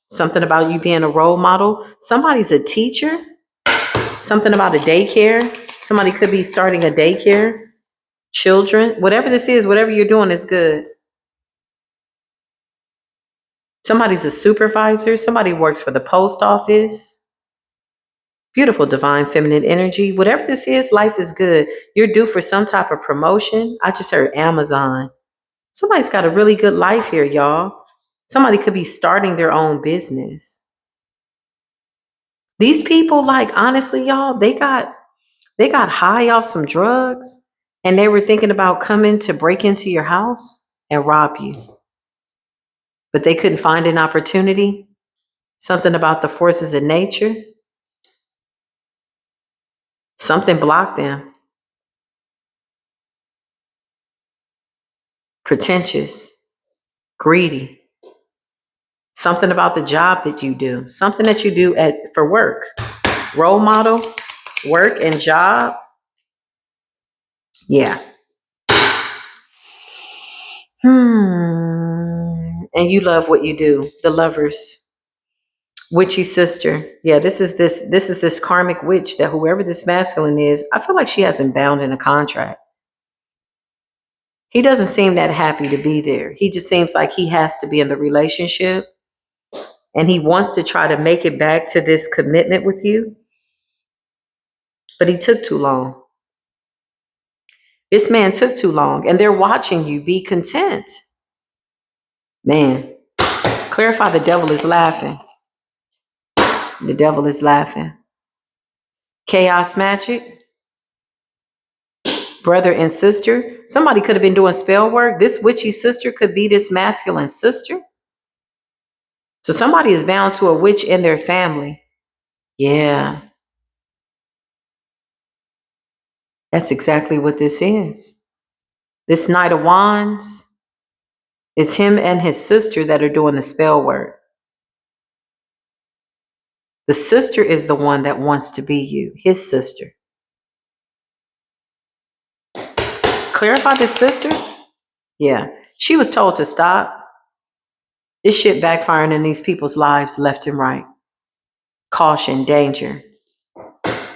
Speaker 1: Something about you being a role model. Somebody's a teacher. Something about a daycare. Somebody could be starting a daycare. Children. Whatever this is, whatever you're doing is good. Somebody's a supervisor. Somebody works for the post office. Beautiful divine feminine energy. Whatever this is, life is good. You're due for some type of promotion. I just heard Amazon. Somebody's got a really good life here, y'all. Somebody could be starting their own business. These people, like, honestly, y'all, they got high off some drugs, and they were thinking about coming to break into your house and rob you. But they couldn't find an opportunity. Something about the forces of nature. Something blocked them. Pretentious, greedy. Something about the job that you do. Something that you do for work. Role model, work and job. Yeah. And you love what you do. The lovers. Witchy sister. Yeah, this is this karmic witch that whoever this masculine is, I feel like she has him bound in a contract. He doesn't seem that happy to be there. He just seems like he has to be in the relationship, and he wants to try to make it back to this commitment with you, but he took too long. This man took too long, and they're watching you be content. Man, clarify, the devil is laughing. The devil is laughing. Chaos magic, brother and sister. Somebody could have been doing spell work. This witchy sister could be this masculine sister. So somebody is bound to a witch in their family. Yeah, that's exactly what this is. This Knight of Wands is him and his sister that are doing the spell work. The sister is the one that wants to be you, his sister. Clarify this sister? Yeah. She was told to stop. This shit backfiring in these people's lives left and right. Caution, danger.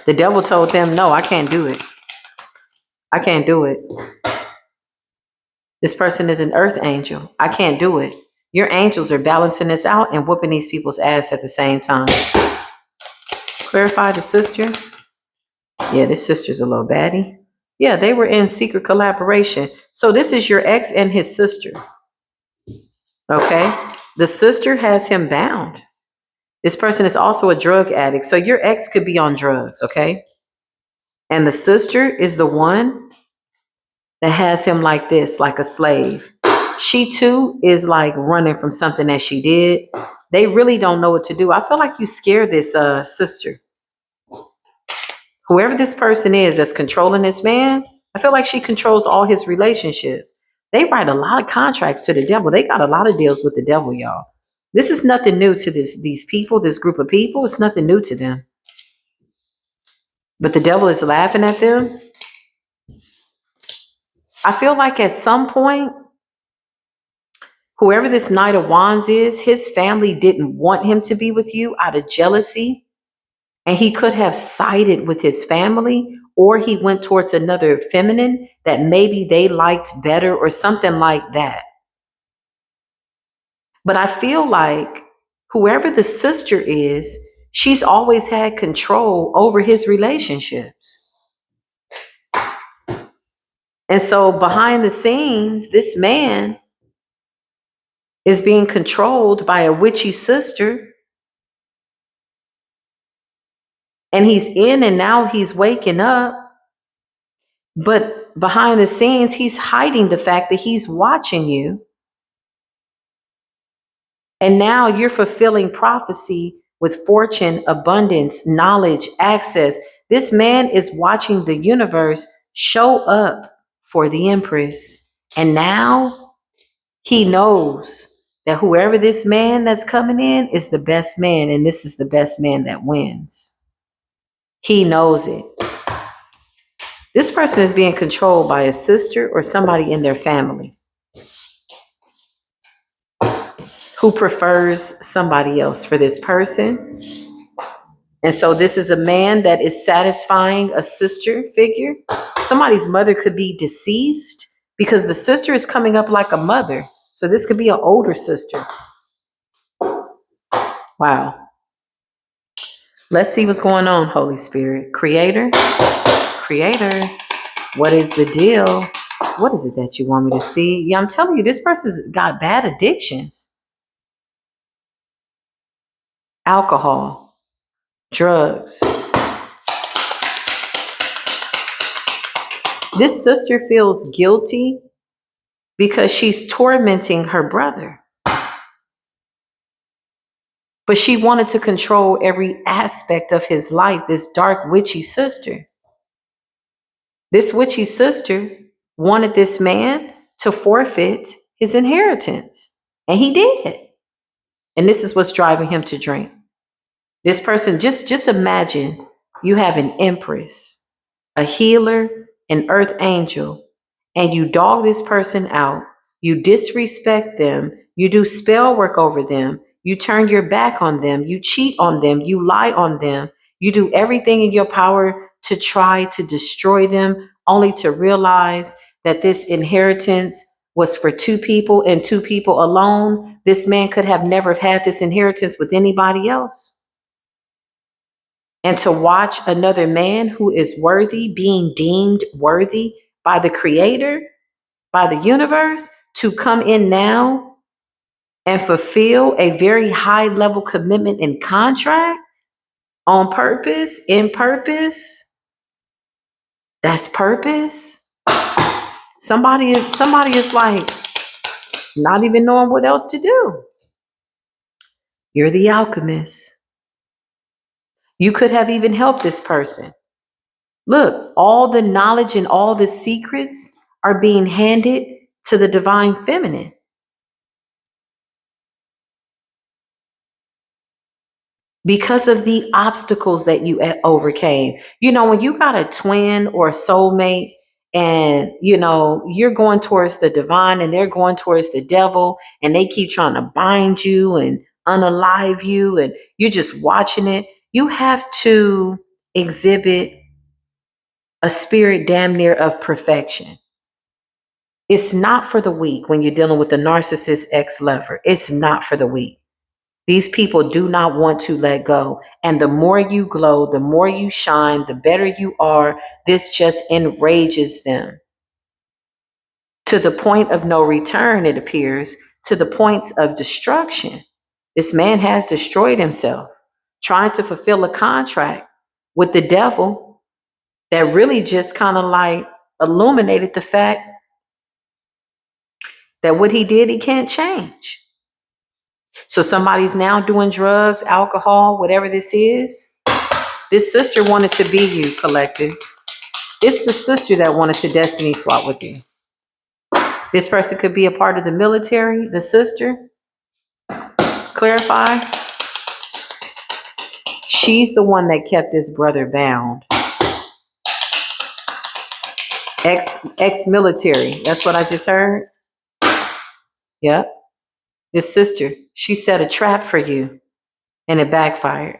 Speaker 1: The devil told them, no, I can't do it. I can't do it. This person is an earth angel. I can't do it. Your angels are balancing this out and whooping these people's ass at the same time. Clarify the sister. Yeah, this sister's a little baddie. Yeah, they were in secret collaboration. So this is your ex and his sister. Okay? The sister has him bound. This person is also a drug addict. So your ex could be on drugs, okay? And the sister is the one that has him like this, like a slave. She too is like running from something that she did. They really don't know what to do. I feel like you scare this sister. Whoever this person is that's controlling this man, I feel like she controls all his relationships. They write a lot of contracts to the devil. They got a lot of deals with the devil, y'all. This is nothing new to these people, this group of people. It's nothing new to them. But the devil is laughing at them. I feel like at some point, whoever this Knight of Wands is, his family didn't want him to be with you out of jealousy. And he could have sided with his family, or he went towards another feminine that maybe they liked better or something like that. But I feel like whoever the sister is, she's always had control over his relationships. And so behind the scenes, this man is being controlled by a witchy sister, and he's in and now he's waking up. But behind the scenes, he's hiding the fact that he's watching you. And now you're fulfilling prophecy with fortune, abundance, knowledge, access. This man is watching the universe show up for the Empress. And now he knows that whoever this man that's coming in is the best man, and this is the best man that wins. He knows it. This person is being controlled by a sister or somebody in their family who prefers somebody else for this person. And so this is a man that is satisfying a sister figure. Somebody's mother could be deceased because the sister is coming up like a mother. So this could be an older sister. Wow. Let's see what's going on, Holy Spirit. Creator, what is the deal? What is it that you want me to see? Yeah, I'm telling you, this person's got bad addictions. Alcohol, drugs. This sister feels guilty because she's tormenting her brother. But she wanted to control every aspect of his life, this dark, witchy sister. This witchy sister wanted this man to forfeit his inheritance, and he did. And this is what's driving him to drink. This person, just imagine you have an empress, a healer, an earth angel, and you dog this person out, you disrespect them, you do spell work over them, you turn your back on them, you cheat on them, you lie on them, you do everything in your power to try to destroy them, only to realize that this inheritance was for two people and two people alone. This man could have never had this inheritance with anybody else. And to watch another man who is worthy, being deemed worthy by the Creator, by the universe, to come in now and fulfill a very high level commitment and contract on purpose, in purpose. That's purpose. Somebody is like not even knowing what else to do. You're the alchemist. You could have even helped this person. Look, all the knowledge and all the secrets are being handed to the divine feminine. Because of the obstacles that you overcame. You know, when you got a twin or a soulmate and, you know, you're going towards the divine and they're going towards the devil and they keep trying to bind you and unalive you and you're just watching it, you have to exhibit a spirit damn near of perfection. It's not for the weak when you're dealing with the narcissist ex-lover. It's not for the weak. These people do not want to let go. And the more you glow, the more you shine, the better you are. This just enrages them to the point of no return, it appears, to the points of destruction. This man has destroyed himself, trying to fulfill a contract with the devil that really just kind of like illuminated the fact that what he did, he can't change. So somebody's now doing drugs, alcohol, whatever this is. This sister wanted to be you, collective. It's the sister that wanted to destiny swap with you. This person could be a part of the military, the sister. Clarify. She's the one that kept this brother bound. Ex-military. That's what I just heard. Yep. This sister, she set a trap for you and it backfired.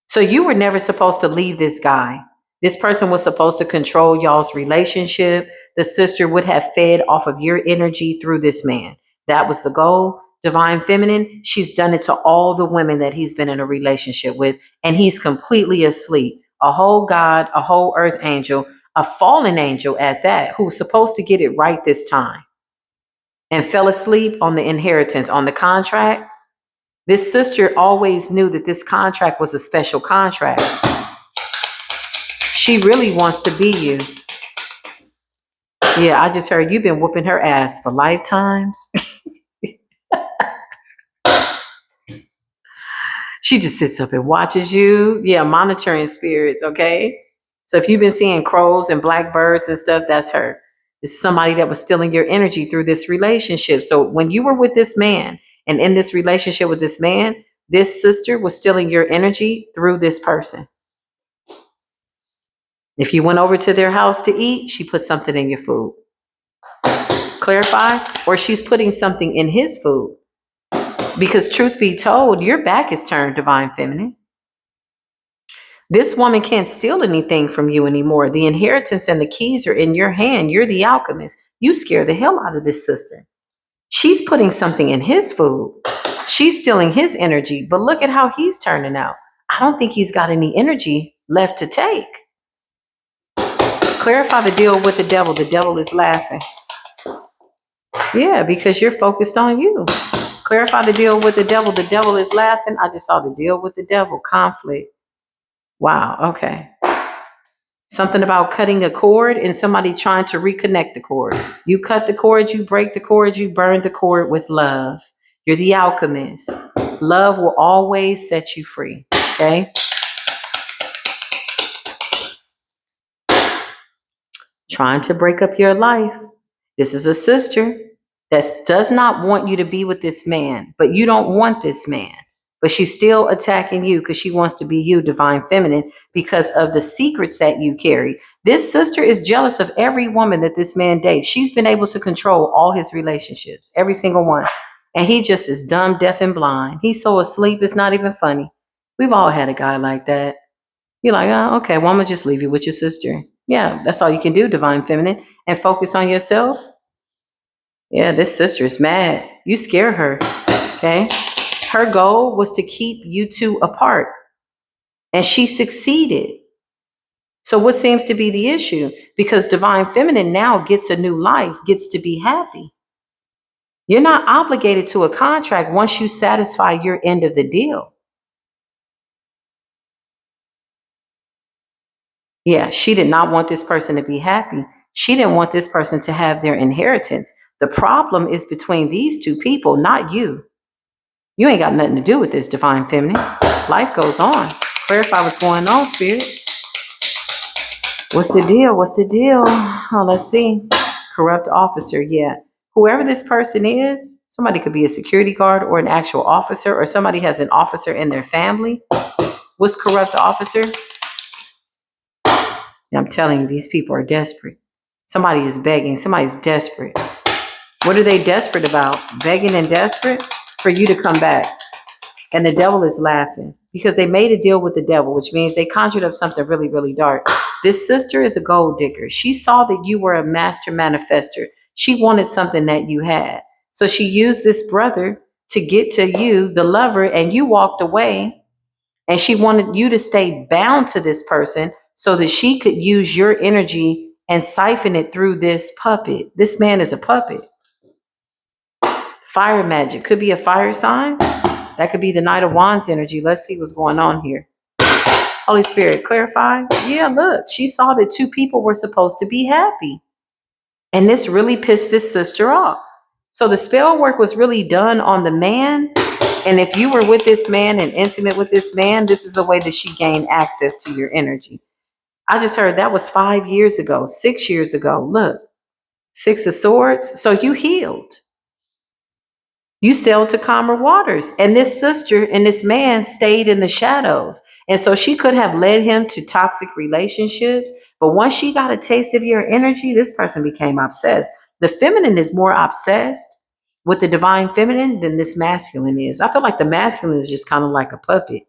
Speaker 1: So you were never supposed to leave this guy. This person was supposed to control y'all's relationship. The sister would have fed off of your energy through this man. That was the goal. Divine feminine, she's done it to all the women that he's been in a relationship with, and he's completely asleep. A whole God, a whole earth angel, a fallen angel at that, who was supposed to get it right this time and fell asleep on the inheritance, on the contract. This sister always knew that this contract was a special contract. She really wants to be you. Yeah, I just heard you've been whooping her ass for lifetimes. She just sits up and watches you. Yeah, monitoring spirits, okay? So if you've been seeing crows and blackbirds and stuff, that's her. It's somebody that was stealing your energy through this relationship. So when you were with this man and in this relationship with this man, this sister was stealing your energy through this person. If you went over to their house to eat, she put something in your food. Clarify? Or she's putting something in his food. Because truth be told, your back is turned, divine feminine. This woman can't steal anything from you anymore. The inheritance and the keys are in your hand. You're the alchemist. You scare the hell out of this sister. She's putting something in his food. She's stealing his energy. But look at how he's turning out. I don't think he's got any energy left to take. Clarify the deal with the devil. The devil is laughing. Yeah, because you're focused on you. Clarify the deal with the devil. The devil is laughing. I just saw the deal with the devil. Conflict. Wow. Okay. Something about cutting a cord and somebody trying to reconnect the cord. You cut the cord, you break the cord, you burn the cord with love. You're the alchemist. Love will always set you free. Okay? Trying to break up your life. This is a sister that does not want you to be with this man, but you don't want this man. But she's still attacking you because she wants to be you, divine feminine, because of the secrets that you carry. This sister is jealous of every woman that this man dates. She's been able to control all his relationships, every single one. And he just is dumb, deaf, and blind. He's so asleep, it's not even funny. We've all had a guy like that. You're like, oh, okay, well, I'm going to just leave you with your sister. Yeah, that's all you can do, divine feminine, and focus on yourself. Yeah, this sister is mad. You scare her, okay? Her goal was to keep you two apart, and she succeeded. So what seems to be the issue? Because divine feminine now gets a new life, gets to be happy. You're not obligated to a contract once you satisfy your end of the deal. Yeah, she did not want this person to be happy. She didn't want this person to have their inheritance. The problem is between these two people, not you. You ain't got nothing to do with this, divine feminine. Life goes on. Clarify what's going on, spirit. What's the deal? What's the deal? Oh, let's see. Corrupt officer, yeah. Whoever this person is, somebody could be a security guard or an actual officer, or somebody has an officer in their family. What's corrupt officer? I'm telling you, these people are desperate. Somebody is begging. Somebody's desperate. What are they desperate about? Begging and desperate for you to come back. And the devil is laughing because they made a deal with the devil, which means they conjured up something really, really dark. This sister is a gold digger. She saw that you were a master manifester. She wanted something that you had. So she used this brother to get to you, the lover, and you walked away. And she wanted you to stay bound to this person so that she could use your energy and siphon it through this puppet. This man is a puppet. Fire magic. Could be a fire sign. That could be the Knight of Wands energy. Let's see what's going on here. Holy Spirit, clarify. Yeah, look, she saw that two people were supposed to be happy. And this really pissed this sister off. So the spell work was really done on the man. And if you were with this man and intimate with this man, this is the way that she gained access to your energy. I just heard that was 5 years ago, 6 years ago. Look, 6 of Swords. So you healed. You sailed to calmer waters. And this sister and this man stayed in the shadows. And so she could have led him to toxic relationships. But once she got a taste of your energy, this person became obsessed. The feminine is more obsessed with the divine feminine than this masculine is. I feel like the masculine is just kind of like a puppet.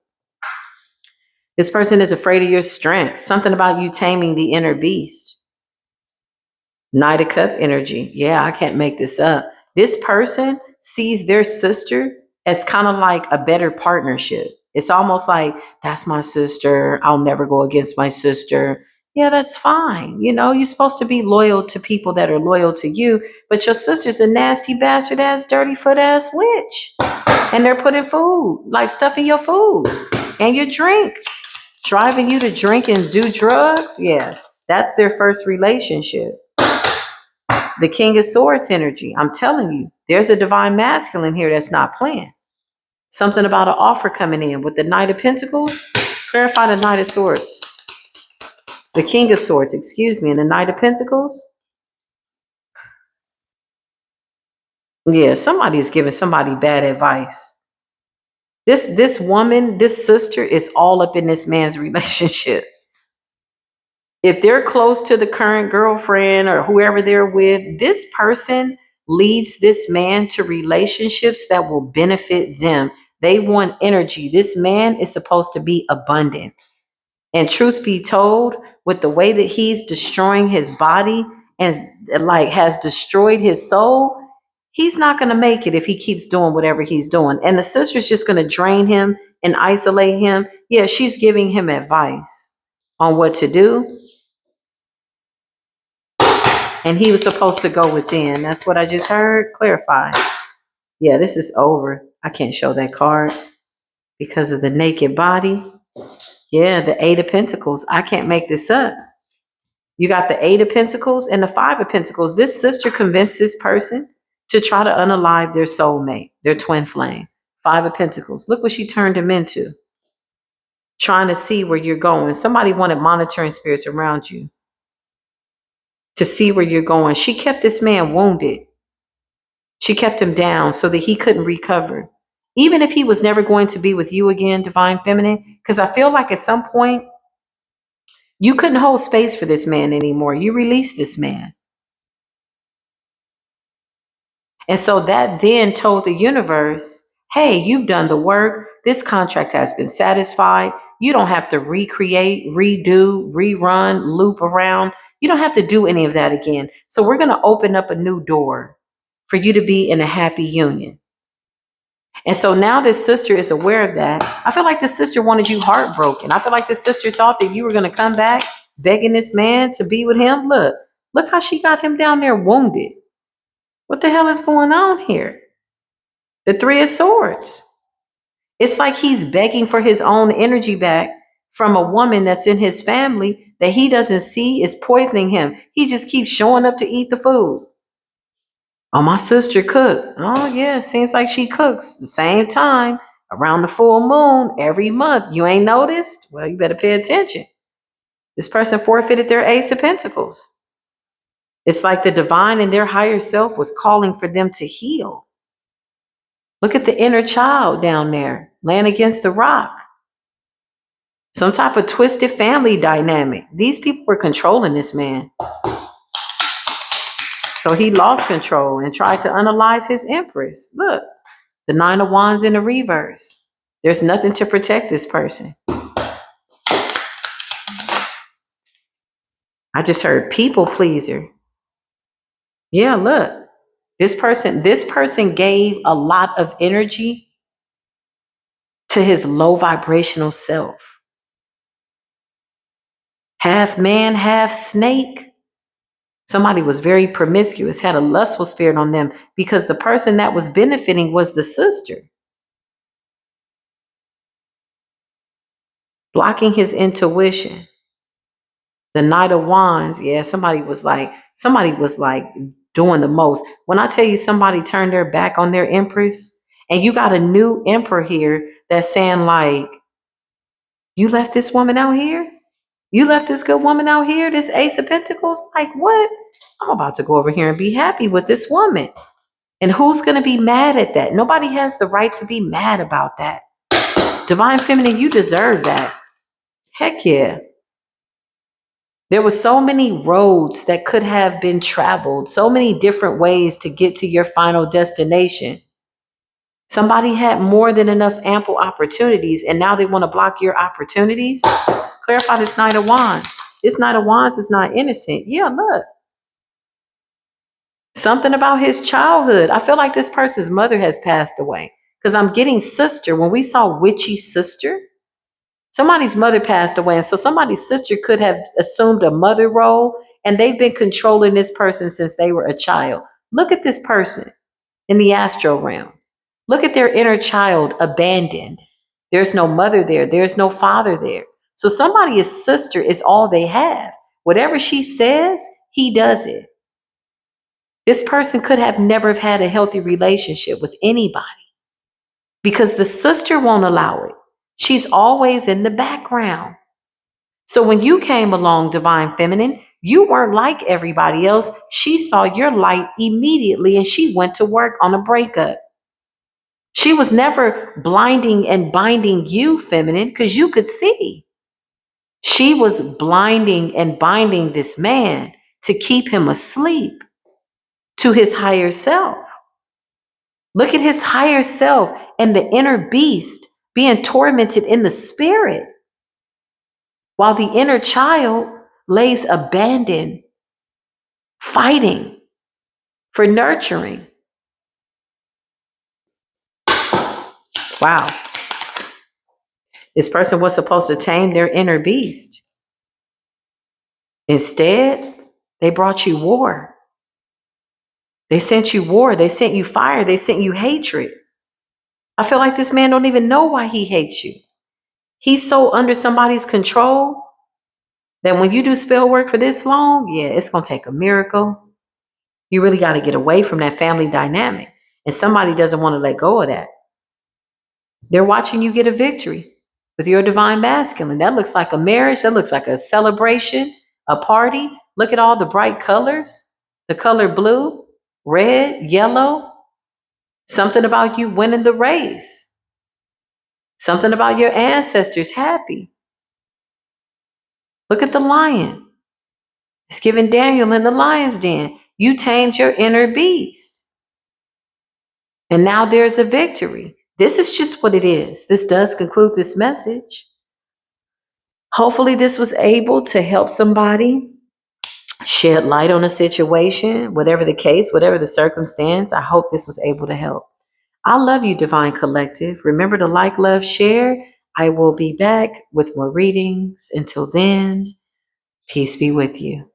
Speaker 1: This person is afraid of your strength. Something about you taming the inner beast. Knight of Cup energy. Yeah, I can't make this up. This person sees their sister as kind of like a better partnership. It's almost like, that's my sister. I'll never go against my sister. Yeah, that's fine. You're supposed to be loyal to people that are loyal to you, but your sister's a nasty bastard ass, dirty foot ass witch. And they're putting food, like stuff in your food and your drink, driving you to drink and do drugs. Yeah, that's their first relationship. The King of Swords energy. I'm telling you, there's a divine masculine here that's not playing. Something about an offer coming in with the Knight of Pentacles. Clarify the Knight of Swords. The King of Swords, excuse me, and the Knight of Pentacles. Yeah, somebody's giving somebody bad advice. This woman, this sister is all up in this man's relationships. If they're close to the current girlfriend or whoever they're with, this person leads this man to relationships that will benefit them. They want energy. This man is supposed to be abundant. And truth be told, with the way that he's destroying his body and like has destroyed his soul, he's not going to make it if he keeps doing whatever he's doing. And the sister's just going to drain him and isolate him. Yeah, she's giving him advice on what to do. And he was supposed to go within. That's what I just heard. Clarify. Yeah, this is over. I can't show that card because of the naked body. Yeah, the Eight of Pentacles. I can't make this up. You got the Eight of Pentacles and the Five of Pentacles. This sister convinced this person to try to unalive their soulmate, their twin flame. Five of Pentacles. Look what she turned him into. Trying to see where you're going. Somebody wanted monitoring spirits around you to see where you're going. She kept this man wounded. She kept him down so that he couldn't recover. Even if he was never going to be with you again, Divine Feminine, because I feel like at some point you couldn't hold space for this man anymore. You released this man. And so that then told the universe, hey, you've done the work. This contract has been satisfied. You don't have to recreate, redo, rerun, loop around. You don't have to do any of that again. So we're going to open up a new door for you to be in a happy union. And so now this sister is aware of that. I feel like the sister wanted you heartbroken. I feel like the sister thought that you were going to come back begging this man to be with him. Look how she got him down there wounded. What the hell is going on here? The Three of Swords. It's like he's begging for his own energy back from a woman that's in his family that he doesn't see is poisoning him. He just keeps showing up to eat the food. Oh, my sister cooked. Oh, yeah, seems like she cooks the same time around the full moon every month. You ain't noticed? Well, you better pay attention. This person forfeited their Ace of Pentacles. It's like the divine and their higher self was calling for them to heal. Look at the inner child down there laying against the rock. Some type of twisted family dynamic. These people were controlling this man. So he lost control and tried to unalive his empress. Look, the Nine of Wands in the reverse. There's nothing to protect this person. I just heard people pleaser. Yeah, look. This person gave a lot of energy to his low vibrational self. Half man, half snake. Somebody was very promiscuous, had a lustful spirit on them because the person that was benefiting was the sister. Blocking his intuition. The Knight of Wands, yeah, somebody was like doing the most. When I tell you somebody turned their back on their empress, and you got a new emperor here that's saying like, you left this woman out here? You left this good woman out here, this Ace of Pentacles? Like what? I'm about to go over here and be happy with this woman. And who's going to be mad at that? Nobody has the right to be mad about that. Divine Feminine, you deserve that. Heck yeah. There were so many roads that could have been traveled, so many different ways to get to your final destination. Somebody had more than enough ample opportunities, and now they want to block your opportunities. Clarify this Knight of Wands. This Knight of Wands is not innocent. Yeah, look. Something about his childhood. I feel like this person's mother has passed away because I'm getting sister. When we saw witchy sister, Somebody's mother passed away, and so somebody's sister could have assumed a mother role, and they've been controlling this person since they were a child. Look at this person in the astral realms. Look at their inner child abandoned. There's no mother there, there's no father there. So somebody's sister is all they have. Whatever she says, he does it. This person could have never had a healthy relationship with anybody because the sister won't allow it. She's always in the background. So when you came along, Divine Feminine, you weren't like everybody else. She saw your light immediately and she went to work on a breakup. She was never blinding and binding you, Feminine, because you could see. She was blinding and binding this man to keep him asleep to his higher self. Look at his higher self and the inner beast being tormented in the spirit, while the inner child lays abandoned, fighting for nurturing. Wow. This person was supposed to tame their inner beast. Instead, they brought you war. They sent you war. They sent you fire. They sent you hatred. I feel like this man don't even know why he hates you. He's so under somebody's control that when you do spell work for this long, yeah, it's going to take a miracle. You really got to get away from that family dynamic. And somebody doesn't want to let go of that. They're watching you get a victory with your divine masculine. That looks like a marriage. That looks like a celebration, a party. Look at all the bright colors. The color blue, red, yellow. Something about you winning the race. Something about your ancestors happy. Look at the lion. It's giving Daniel in the lion's den. You tamed your inner beast. And now there's a victory. This is just what it is. This does conclude this message. Hopefully this was able to help somebody shed light on a situation, whatever the case, whatever the circumstance. I hope this was able to help. I love you, Divine Collective. Remember to like, love, share. I will be back with more readings. Until then, peace be with you.